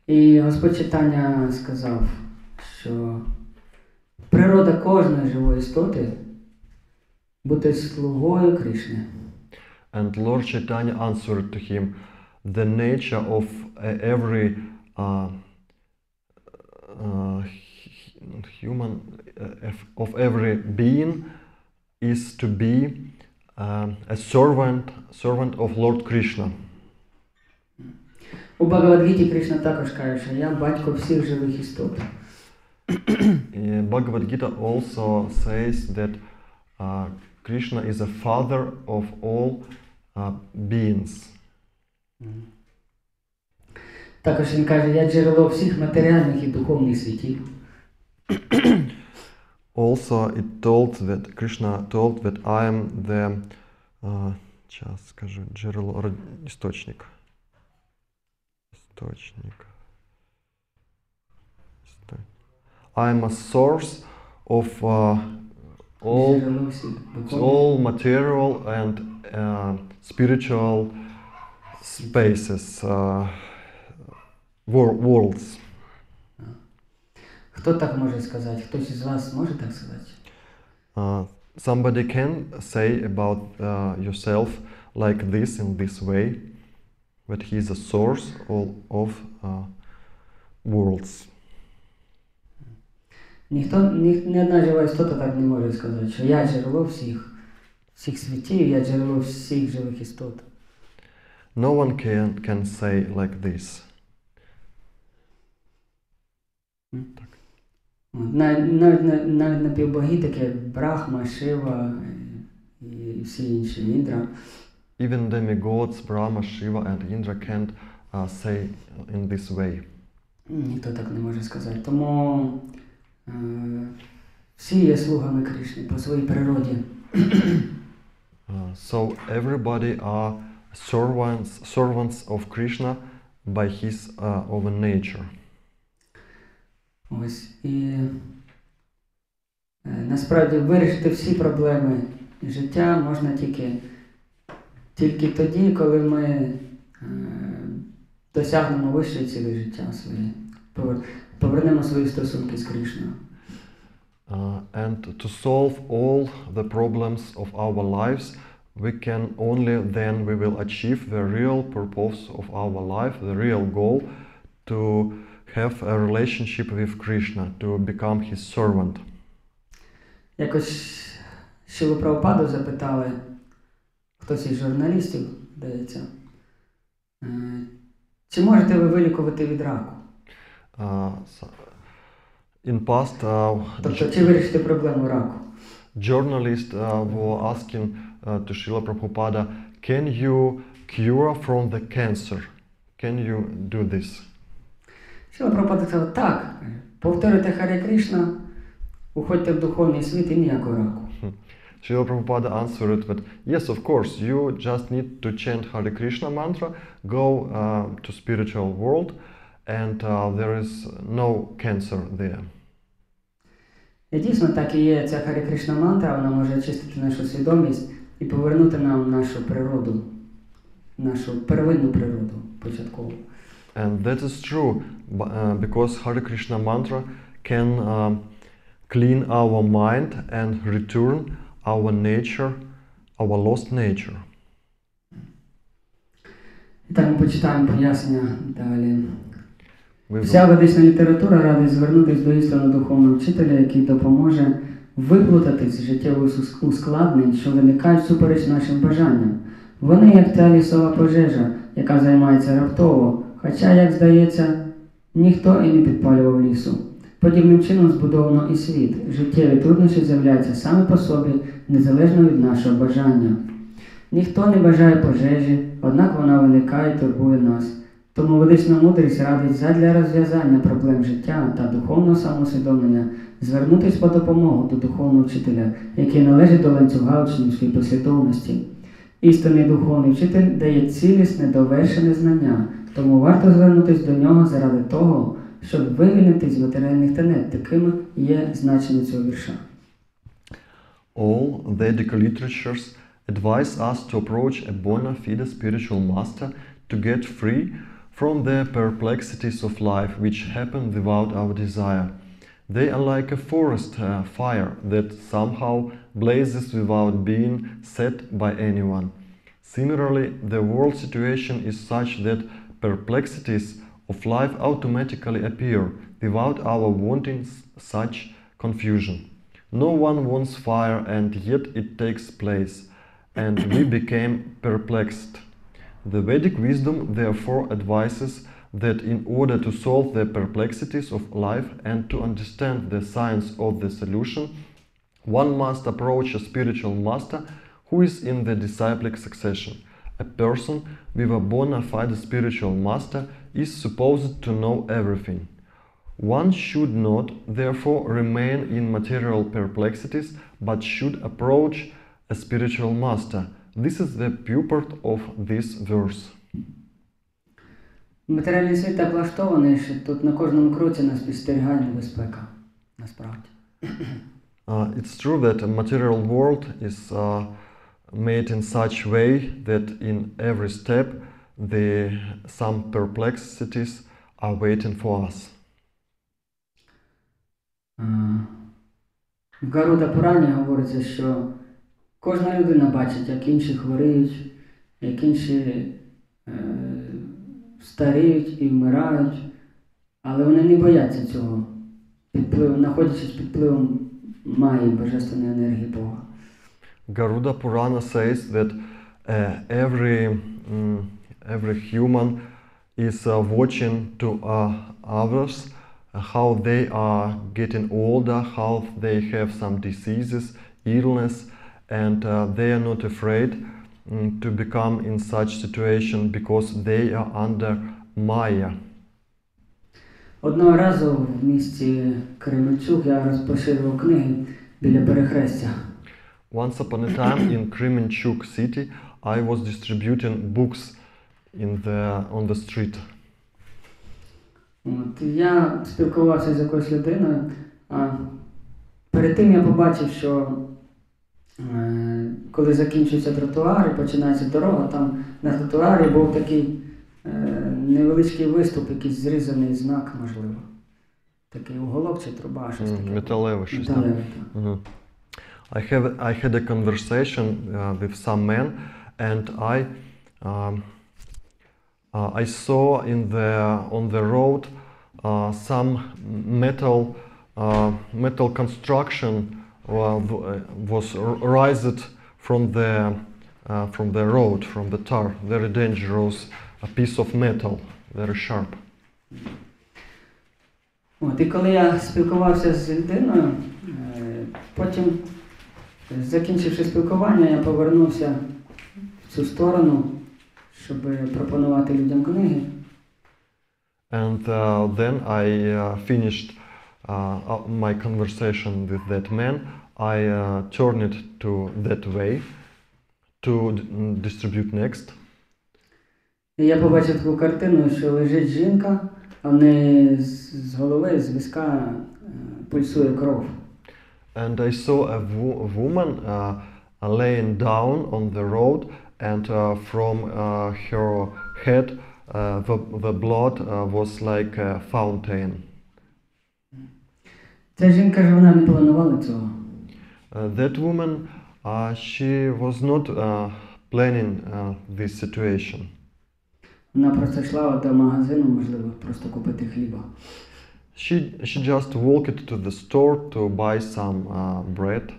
І Господь Чайтаня сказав, що природа кожної живої істоти бути слугою Кришни. And Lord Chaitanya answered to him, the nature of every human, of every being is to be a servant of Lord Krishna. У Бхагавад-гіті Кришна також каже, що я батько всіх живих істот. Bhagavad Gita also says that Krishna is a father of all beings. Також він каже, я джерело всіх матеріальних і духовних світів. Also it told that Krishna told that I am the сейчас скажу джерело источник. I am a source of all material and spiritual spaces, worlds. Хто так може сказати? Хтось із вас може так сказати? Somebody can say about yourself like this, in this way. that he is the source of worlds. Ні одна жива істота так не може сказати, що я джерело всіх світів, я джерело всіх живих істот. No one can say like this. Навіть напівбоги, такі як Брахма, Шива і всі інші, Індра. Even demigods, Brahma, Shiva and Indra can't say in this way. Ніхто так не може сказати. Тому всі є слугами Кришни по своїй природі. So everybody are servants of Krishna by his own nature. Ось, і насправді вирішити всі проблеми життя можна тільки тоді, коли ми досягнемо вищої цілі життя своєї, повернемо свої стосунки з Кришною. And to solve all the problems of our lives, we can only then we will achieve the real purpose of our life, the real goal, to have a relationship with Krishna, to become his servant. Якось Шрілу Прабхупаду запитали, хтось із журналістів, здається, чи можете ви вилікувати від раку? In past, Тобто, чи вирішити проблему раку? journalists were asking to Srila Prabhupada, can you cure from the cancer? Can you do this? Шріла Прабхупада сказав, так, повторюйте Харе Кришна, уходьте в духовний світ і ніякого раку. Srila Prabhupada answered that, yes, of course, you just need to chant Hare Krishna mantra, go to spiritual world, and there is no cancer there. І дійсно так і є, ця Харе Кришна мантра, вона може очистити нашу свідомість і повернути нам нашу природу, нашу первинну природу, початкову. And that is true, because Hare Krishna mantra can clean our mind and return our nature, our lost nature. І так ми почитаємо пояснення далі. We Вся ведична література радить звернутися до істинного духовного вчителя, який допоможе виплутатись з життєвих ускладнень, що виникають всупереч нашим бажанням. Вони як та лісова пожежа, яка займається раптово, хоча, як здається, ніхто і не підпалював лісу. Подібним чином збудовано і світ. Життєві труднощі з'являються самі по собі, незалежно від нашого бажання. Ніхто не бажає пожежі, однак вона виникає і турбує нас. Тому ведична мудрість радить задля розв'язання проблем життя та духовного самоусвідомлення звернутися по допомогу до духовного вчителя, який належить до ланцюга учнівської послідовності. Істинний духовний вчитель дає цілісне, довершене знання, тому варто звернутися до нього заради того, щоб вивільнитись з матеріальних тенет. Такими є значення цього вірша. All Vedic literatures advise us to approach a bona fide spiritual master to get free from the perplexities of life which happen without our desire. They are like a forest fire that somehow blazes without being set by anyone. Similarly, the world situation is such that perplexities of life automatically appear without our wanting such confusion. No one wants fire and yet it takes place, and we became perplexed. The Vedic wisdom therefore advises that in order to solve the perplexities of life and to understand the science of the solution, one must approach a spiritual master who is in the disciplic succession. A person with a bona fide spiritual master is supposed to know everything. One should not, therefore, remain in material perplexities, but should approach a spiritual master. This is the purport of this verse. Матеріальний світ так влаштований, що тут на кожному кроці нас підстерігає небезпека. Насправді. It's true that a material world is made in such way that in every step some perplexities are waiting for us. В Гаруда Пурані говориться, що кожна людина бачить, як інші хворіють, як інші старіють і вмирають, але вони не бояться цього, знаходячись під впливом Майї, божественної енергії Бога. Garuda Purana says that every human is watching to others, how they are getting older, how they have some diseases, illness, and they are not afraid to become in such situation because they are under Maya. Одного разу в місті Кременчук я розпоширював книги біля перехрестя. Once upon a time in Kremenchuk city, I was distributing books on the street. От, я спілкувався з якоюсь людиною, а перед тим я побачив, що коли закінчується тротуар і починається дорога, там на тротуарі був такий невеличкий виступ, якийсь зрізаний знак, можливо. Такий уголок чи труба, щось таке. Металеве щось там. I had a conversation with some men, and I saw on the road some metal construction was raised from the road, from the tar. Very dangerous, a piece of metal, very sharp. От, і коли я спілкувався з людиною, потім, закінчивши спілкування, я повернувся в цю сторону, щоб пропонувати людям книги. And then I finished my conversation with that man. I turned it to that way to distribute next. І я побачив таку картину, що лежить жінка, а в неї з голови, з візка пульсує кров. And I saw a woman laying down on the road, and from her head the blood was like a fountain. Ця жінка ж вона не планувала цього. That woman, she was not planning this situation. Вона просто йшла до магазину, можливо, просто купити хліба. She just walked to the store to buy some bread.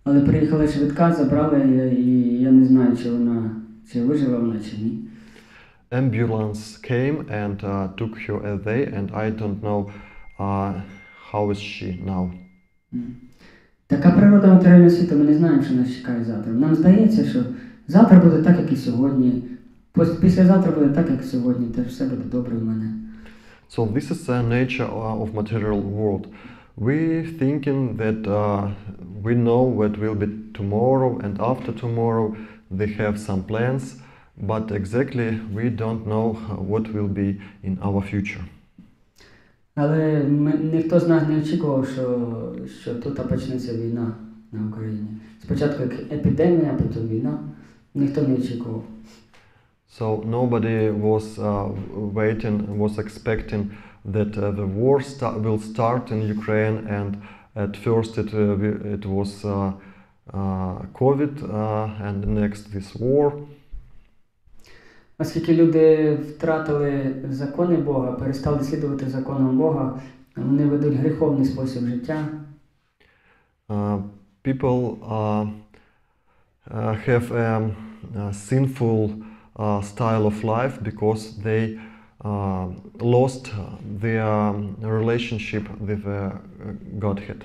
Але приїхала швидка, забрала її, і я не знаю, чи вижила вона, чи ні. Ambulance came and took her away, and I don't know how is she now. Така природа матеріального світу, ми не знаємо, що нас чекає завтра. Нам здається, що завтра буде так, як і сьогодні. Післязавтра буде так, як сьогодні, теж все буде добре в мене. So this is the nature of material world. We thinking that we know what will be tomorrow and after tomorrow. They have some plans, but exactly we don't know what will be in our future. Але ніхто з нас не очікував, що тут почнеться війна на Україні. Спочатку як епідемія, а потім війна. Ніхто не очікував. So nobody was expecting that the war will start in Ukraine, and at first it was COVID, and next this war. Оскільки люди втратили закони Бога, перестали слідувати законам Бога, вони ведуть гріховний спосіб життя. People have a sinful style of life because they lost their relationship with Godhead.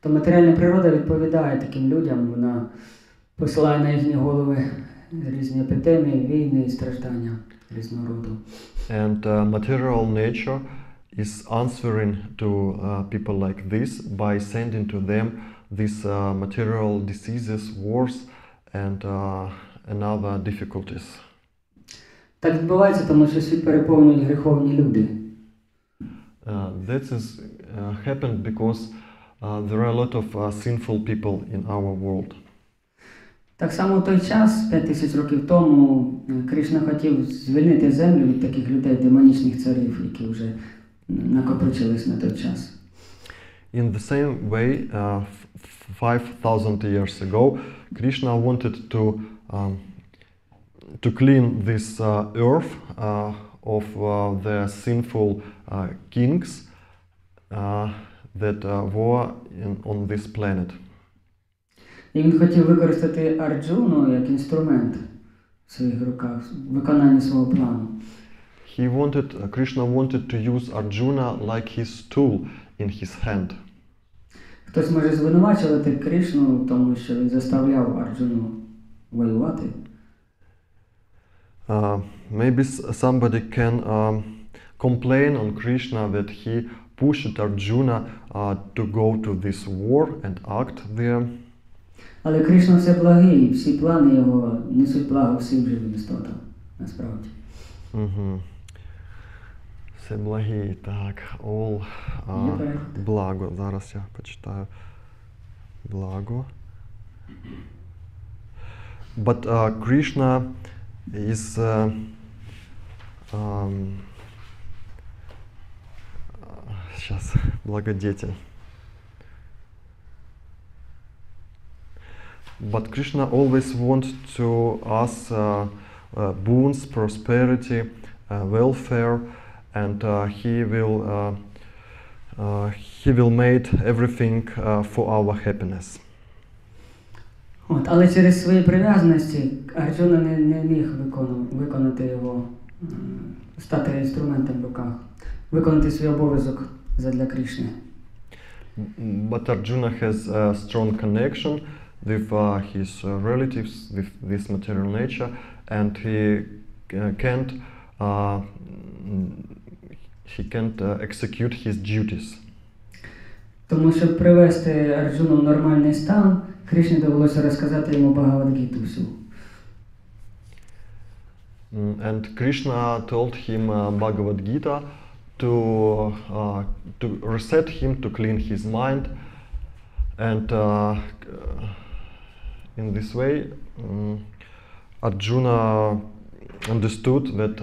То матеріальна природа відповідає таким людям, вона посилає на їхні голови різні епідемії, війни і страждання різного роду. And material nature is answering to people like this by sending to them these material diseases, wars, and other difficulties. Так відбувається, тому що світ переповнюють гріховні люди. That is happened because there are a lot of sinful people in our world. Так само в той час, 5000 років тому, Кришна хотів звільнити землю від таких людей, демонічних царів, які вже накопичились на той час. In the same way, 5000 years ago, Krishna wanted to clean this earth of the sinful kings that were on this planet. І він хотів використати Арджуну як інструмент в своїх руках, в виконанні свого плану. Krishna wanted to use Arjuna like his tool in his hand. Хтось може звинувачувати Кришну в тому, що він заставляв Арджуну воювати. Maybe somebody can complain on Krishna that he pushed Arjuna to go to this war and act there. Але Кришна все благий, всі плани його несуть благо всім живим істотам, насправді. Все благі, так, all благо. Зараз я почитаю. Благо. But Krishna is сейчас, благодетель. But Krishna always wants to us boons, prosperity, welfare, and he will make everything for our happiness. Але через свої прив'язаності Арджуна не міг виконати його, стати інструментом в руках, виконати свій обов'язок задля Кришни. But Arjuna has a strong connection with his relatives, with this material nature, and he can't execute his duties. Тому щоб привести Арджуну в нормальний стан, Кришні довелося розказати йому Бхагавад-гіту всю. And Krishna told him Bhagavad Gita to reset him, to clean his mind, and in this way Arjuna understood that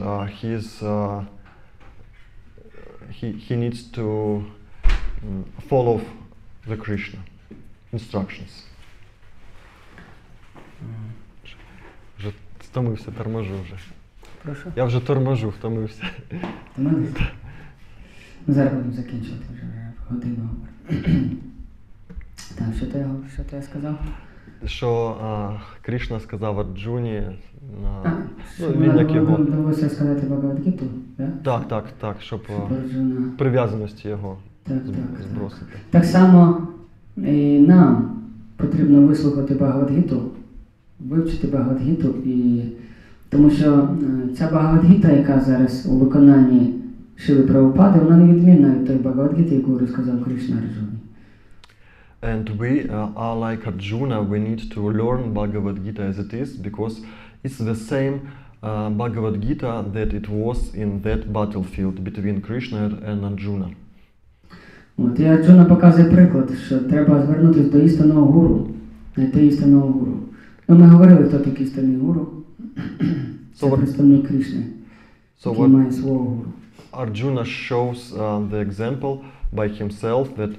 he needs to follow the Krishna instructions. Вже втомився, торможу вже. Прошу? Я вже торможу, втомився. Втомився? Зараз будемо закінчувати вже годину. Так, що то я сказав? Що Кришна сказав Арджуні, він як його... Довелося сказати Бхагавад-гіту, так? Так, щоб прив'язаності його збросити. Так само і нам потрібно вислухати Бхагавад-гіту, вивчити Бхагавад-гіту, тому що ця Бхагавад-гіта, яка зараз у виконанні Шіли Прабхупади, вона не відмінна від тої Бхагавад-гіти, яку розказав Кришна Арджуні. And we are like Arjuna, we need to learn Bhagavad Gita as it is, because it's the same Bhagavad Gita that it was in that battlefield between Krishna and Arjuna. І Арджуна показує приклад, що треба звернутися до істинного гуру, знайти істинного гуру. Ми говорили, хто такий істинний гуру. Це представник Кришни, який має свого гуру. Arjuna shows the example by himself that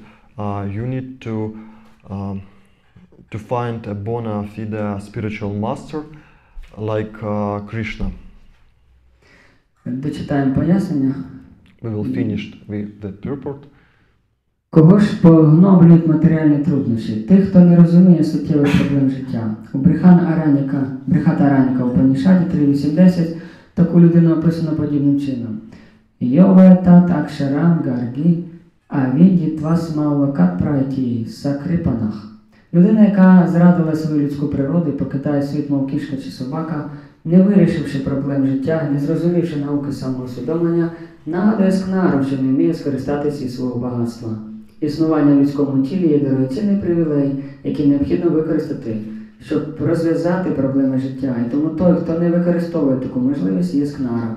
you need to find a bona fide spiritual master like Krishna. Дочитаємо пояснення. We will finish with the purport. Кого ж погноблюють матеріальні труднощі? Тих, хто не розуміє суттєвих проблем життя. У Брихата Араніка Упанішаді 3.8.10 таку людину описано подібним чином. Йове тат акшарам гаргі авіді твасмалокат прайті сакрипанах. Людина, яка зрадила свою людську природу і покидає світ, мов кішка чи собака, не вирішивши проблем життя, не зрозумівши науки самоусвідомлення, нагадує скнару, що не вміє скористатися із свого багатства. Існування в людському тілі є дорогоцінний привілей, який необхідно використати, щоб розв'язати проблеми життя. І тому той, хто не використовує таку можливість, є скнара.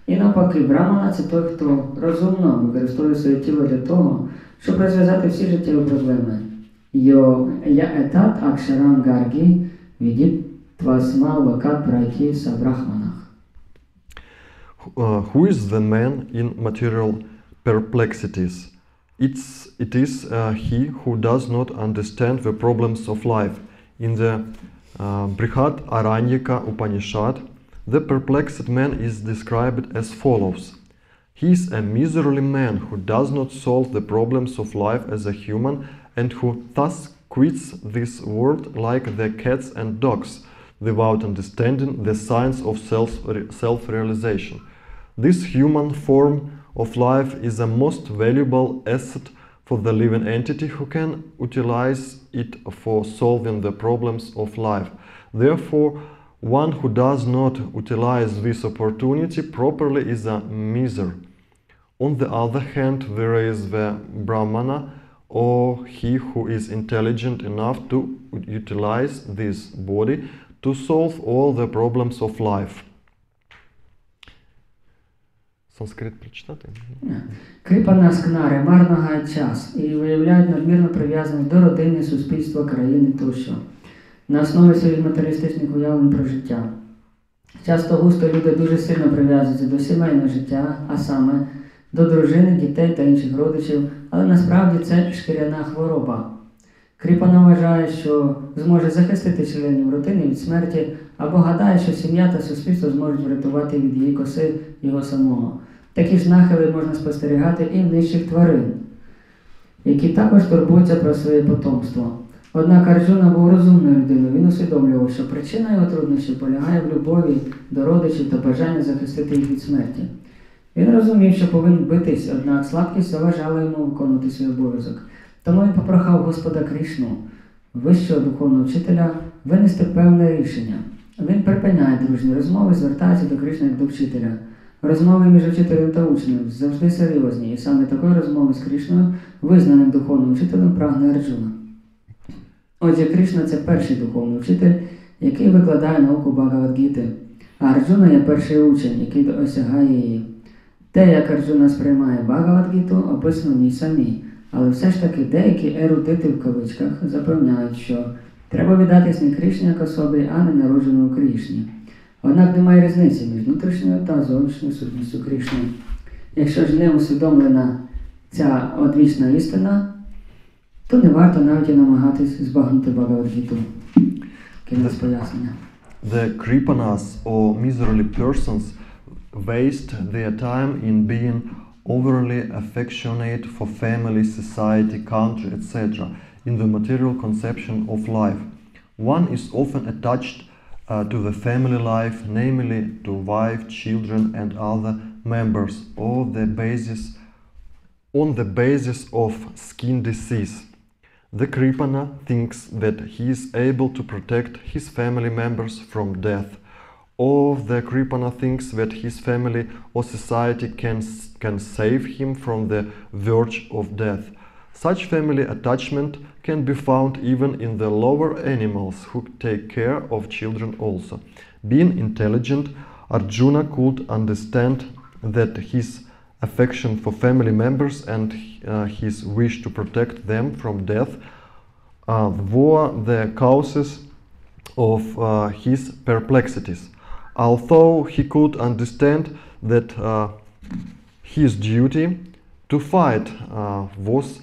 І навпаки, брамана – це той, хто розумно використовує своє тіло для того, щоб розв'язати всі життєві проблеми. Йо я етат акшарам гаргі відіт твасмал вакат брайті сабрахманах. Who is the man in material perplexities? It is he who does not understand the problems of life. In the Brihad Aranyaka Upanishad, The perplexed man is described as follows. He is a miserly man who does not solve the problems of life as a human and who thus quits this world like the cats and dogs, without understanding the science of self-realization. This human form of life is a most valuable asset for the living entity who can utilize it for solving the problems of life. Therefore, one who does not utilize this opportunity properly is a miser. On the other hand, there is the Brahmana, or he who is intelligent enough to utilize this body to solve all the problems of life. Санскрит прочитати? Кріпана скнари марно гають час і виявляють надмірну прив'язаність до родини, суспільства, країни тощо. На основі своїх матеріалістичних уявлень про життя. Часто густо люди дуже сильно прив'язуються до сімейного життя, а саме до дружини, дітей та інших родичів, але насправді це шкіряна хвороба. Кріпана вважає, що зможе захистити членів родини від смерті, або гадає, що сім'я та суспільство зможуть врятувати від її коси його самого. Такі ж нахили можна спостерігати і в нижчих тварин, які також турбуються про своє потомство. Однак Арджуна був розумною людиною, він усвідомлював, що причина його труднощів полягає в любові до родичів та бажанні захистити їх від смерті. Він розумів, що повинен битись, однак слабкість заважала йому виконувати свій обов'язок. Тому він попрохав Господа Крішну, вищого духовного вчителя, винести певне рішення. Він припиняє дружні розмови, звертається до Крішни як до вчителя. Розмови між вчителем та учнем завжди серйозні, і саме такої розмови з Крішною, визнаним духовним вчителем, прагне Арджуна. Отже, Крішна – це перший духовний вчитель, який викладає науку Бхагавад-гіти, а Арджуна є перший учень, який осягає її. Те, як Арджуна сприймає Бхагавад-гіту, описано в ній самій, але все ж таки деякі ерудити в кавичках запевняють, що треба віддатись не Крішні як особі, а не народженому Крішні. Однак немає різниці між внутрішньою та зовнішньою сутністю Крішни. Якщо ж не усвідомлена ця одвічна істина, то не варто навіть і намагатись збагнути Бхагавад-гіту. Кінець пояснення. The Kripanas, or miserly persons, waste their time in being overly affectionate for family, society, country, etc. in the material conception of life. One is often attached to the family life, namely to wife, children and other members, on the basis of skin disease. The Kripana thinks that he is able to protect his family members from death, or the Kripana thinks that his family or society can save him from the verge of death. Such family attachment can be found even in the lower animals who take care of children also. Being intelligent, Arjuna could understand that his affection for family members and his wish to protect them from death were the causes of his perplexities. Although he could understand that his duty to fight was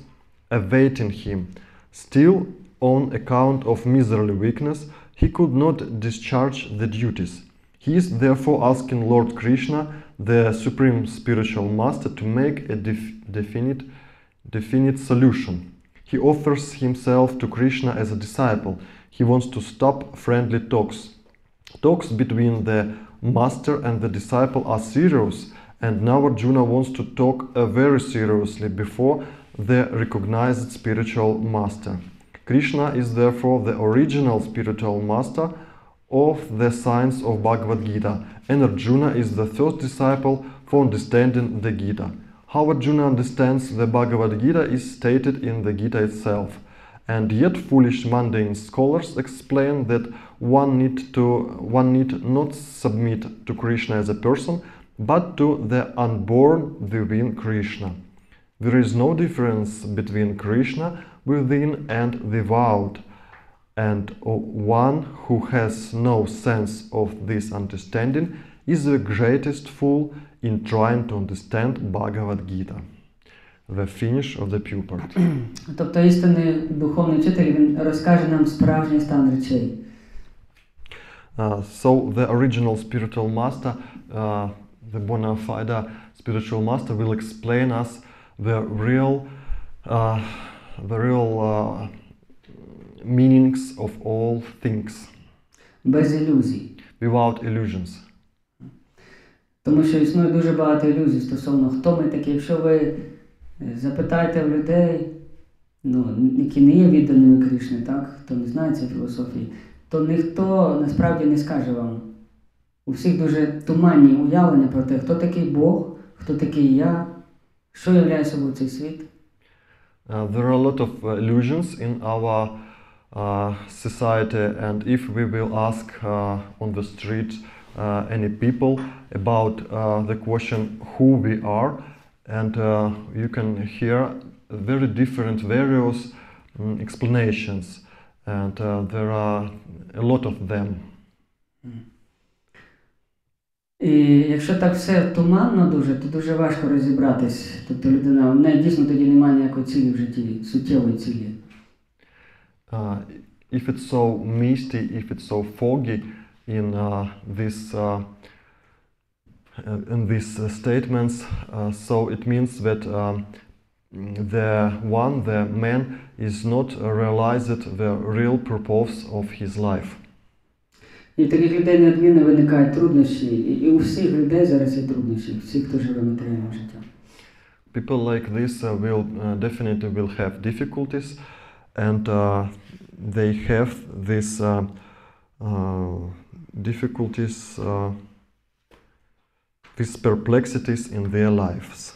awaiting him, still on account of miserly weakness, he could not discharge the duties. He is therefore asking Lord Krishna, the Supreme Spiritual Master, to make a definite solution. He offers himself to Krishna as a disciple. He wants to stop friendly talks. Talks between the master and the disciple are serious, and now Arjuna wants to talk very seriously before the recognized spiritual master. Krishna is therefore the original spiritual master of the science of Bhagavad Gita, and Arjuna is the first disciple for understanding the Gita. How Arjuna understands the Bhagavad Gita is stated in the Gita itself, and yet foolish mundane scholars explain that one need not submit to Krishna as a person, but to the unborn within Krishna. There is no difference between Krishna within and without, and one who has no sense of this understanding is the greatest fool in trying to understand Bhagavad Gita. The finish of the purport. Тобто істинний духовний вчитель, він розкаже нам справжній стан речей. So the original spiritual master, the bona fide spiritual master, will explain us the real meanings of all things Без ілюзій. without illusions. Тому що існує дуже багато ілюзій стосовно хто ми такі. Якщо ви запитаєте в людей, які не є відданими Кришні, так, хто не знає цієї філософії, то ніхто насправді не скаже вам. У всіх дуже туманні уявлення про те, хто такий Бог, хто такий я, що являє собою цей світ. There are a lot of illusions in our society, and if we will ask on the street any people about the question who we are, and you can hear very different various explanations, and there are a lot of them. І якщо так все туманно дуже, то дуже важко розібратись. Тобто людина, в неї дійсно тоді немає ніякої цілі в житті, суттєвої цілі. If it's so misty, if it's so foggy in these statements, so it means that the man is not realized the real purpose of his life. І в таких людей неодмінно виникають труднощі, і у всіх людей зараз є труднощі, всіх, хто живе матеріальним життям. People like this will definitely will have difficulties, and they have these difficulties, these perplexities in their lives.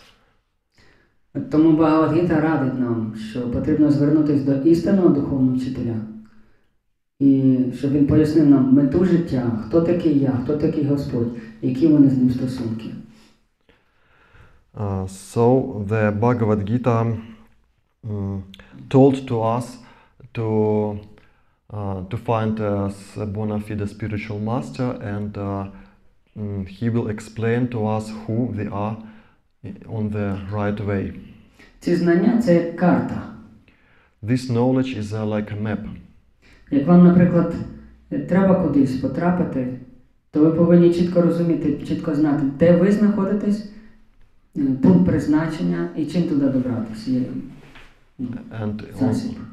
Тому Бхагавад-гіта радить нам, що потрібно звернутися до істинного духовного вчителя, і щоб він пояснив нам мету життя, хто такий я, хто такий Господь, які вони з ним стосунки. So the Bhagavad Gita told to us to find a bona fide spiritual master, and he will explain to us who we are on the right way. Ці знання – це як карта. This knowledge is like a map. Як вам, наприклад, треба кудись потрапити, то ви повинні чітко розуміти, чітко знати, де ви знаходитесь, пункт призначення і чим туди добратися. And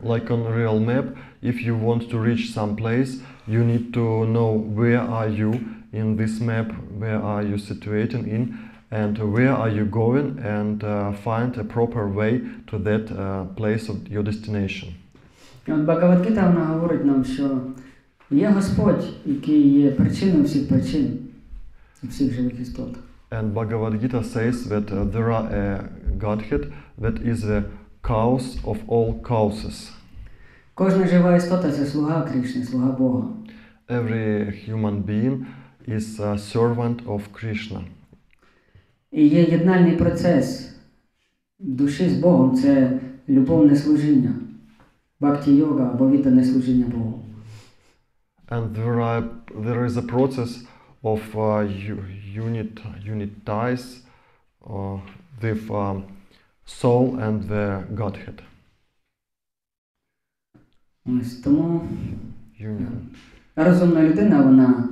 like on a real map, if you want to reach some place, you need to know where are you in this map, where are you situated in, and where are you going, and find a proper way to that place of your destination. Бхагавад-гіта, вона говорить нам, що є Господь, який є причиною всіх причин, всіх живих істот. And Bhagavad Gita says that there are a Godhead that is the cause of all causes. Кожна жива істота – це слуга Кришни, слуга Бога. Every human being is a servant of Krishna. І є єднальний процес душі з Богом – це любовне служіння. Бхакті-йога або віддане служіння Богу. And there is a process of unitize with soul and the Godhead. Ось тому Union. розумна людина, вона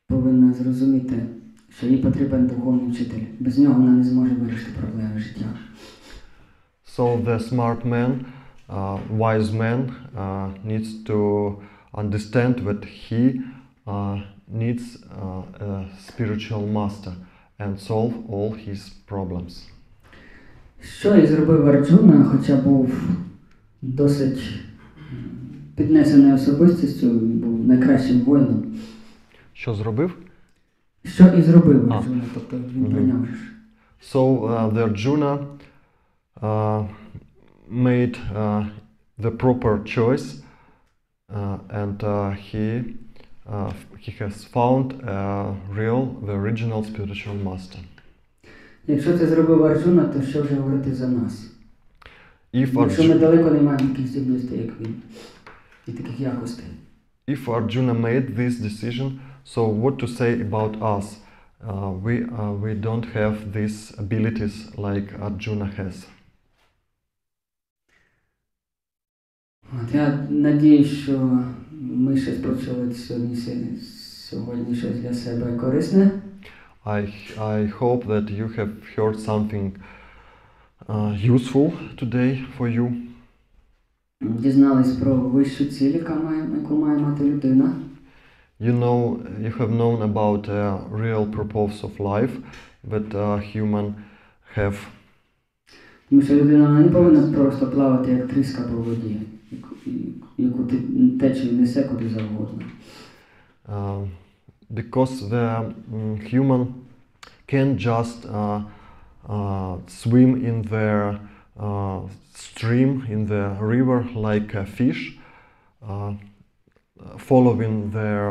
повинна зрозуміти, що їй потрібен духовний вчитель. Без нього вона не зможе вирішити проблеми життя. So the smart man, wise man, needs to understand that he needs a spiritual master and solve all his problems. Що і зробив Арджуна, хоча був досить піднесеною особистістю, був найкращим воїном. Що зробив? Що і зробив Арджуна, тобто він прийняв. So the Arjuna made the proper choice, and he has found the original spiritual master. Якщо це зробив Арджуна, то що вже говорити за нас? Якщо ми далеко не маємо таких здібностей, як він, і таких якостей. If Arjuna made this decision, so what to say about us? We don't have these abilities like Arjuna has. От я надіюсь, що ми ще почали сьогодні сьогодні щось для себе корисне. I hope that you have heard something useful today for you. Дізнались про вищу ціль, яку має мати людина. You have known about a real purpose of life that human have. Тому що людина не повинна просто плавати як тріска по воді, яку течію несе куди завгодно. Because the human can't just swim in the stream, in the river like a fish, following their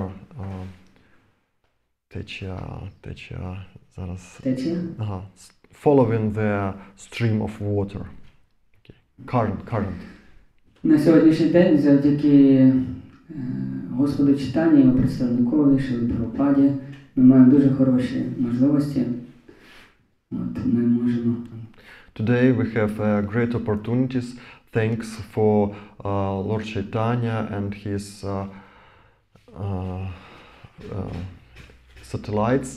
following the stream of water. Okay. Current. На сьогоднішній день завдяки Господу читання, його представникові, Шрілі Прабхупаді, ми маємо дуже хороші можливості. Ми можемо. Today we have great opportunities thanks for Lord Chaitanya and his satellites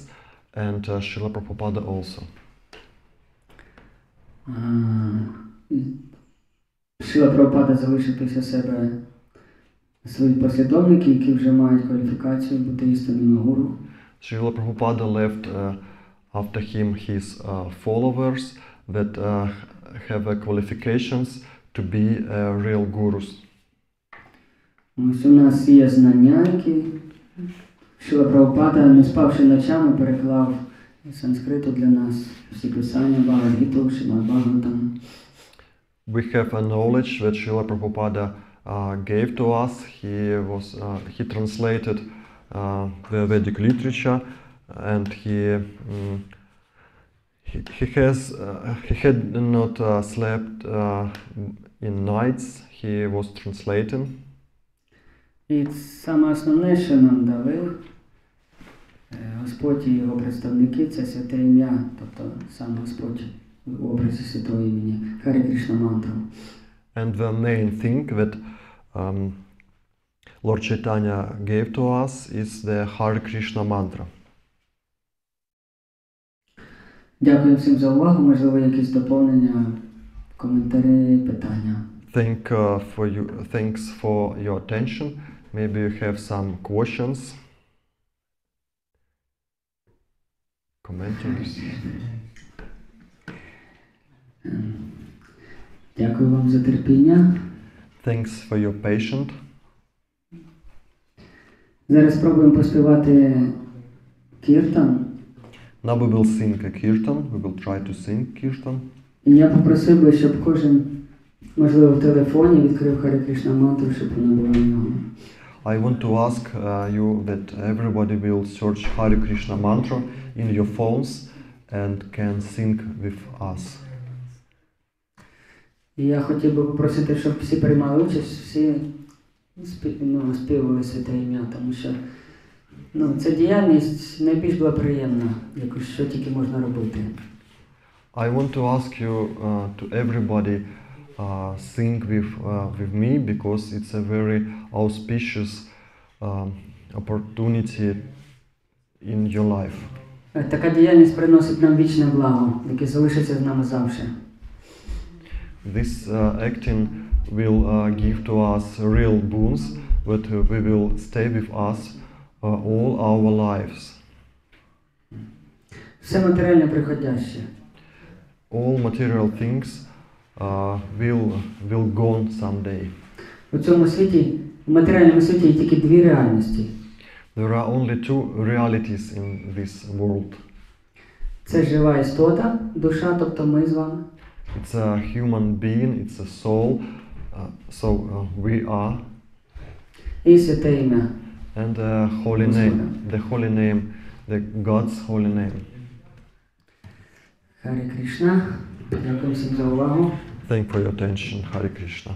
and Srila Prabhupada also. Шріла Прабхупада залишив після себе свої послідовники, які вже мають кваліфікацію бути істинними гуру. Srila Prabhupada left after him his followers that have qualifications to be real gurus. Ось у нас є знання, які Шріла Прабхупада, не спавши ночами, переклав з санскриту для нас всі писання, Бхагавад-гіту, Шримад-Бхагаватам. We have a knowledge that Srila Prabhupada gave to us. He translated the Vedic literature, and he had not slept in nights. He was translating. І саме основне, що нам дали Господь і його представники, це святе ім'я, тобто сам Господь в образі святого імені, Харі Кришна мантру. And the main thing that Lord Chaitanya gave to us is the Hare Krishna mantra. Дякую всім за увагу. Можливо, якісь доповнення, коментарі, питання. Thanks for your attention. Maybe you have some questions, commentaries. Дякую вам за терпіння. Thanks for your patience. Зараз спробуємо поспівати кіртан. Now we will sing a kirtan. We will try to sing kirtan. І я попросив би, щоб кожен, можливо, в телефоні відкрив Харі Кришна мантру, щоб вона була в нього. I want to ask you that everybody will search Hare Krishna mantra in your phones and can sing with us. І я хотів би попросити, щоб всі приймали участь, всі співали святе ім'я, тому що ця діяльність найбільш була приємна, якось що тільки можна робити. I want to ask you to everybody sing with me, because it's a very auspicious opportunity in your life. Така діяльність приносить нам вічне благо, яке залишиться з нами завжди. This acting will give to us real boons that we will stay with us all our lives. Все матеріальне приходяще. All material things will gone someday. У цьому світі, в матеріальному світі є тільки дві реальності. There are only two realities in this world. Це жива істота, душа, тобто ми з вами. It's a human being, it's a soul, we are. І святе ім'я. And the holy name, the God's holy name. Харі Кришна. Дякую всім за увагу. Thank you for your attention. Hare Krishna.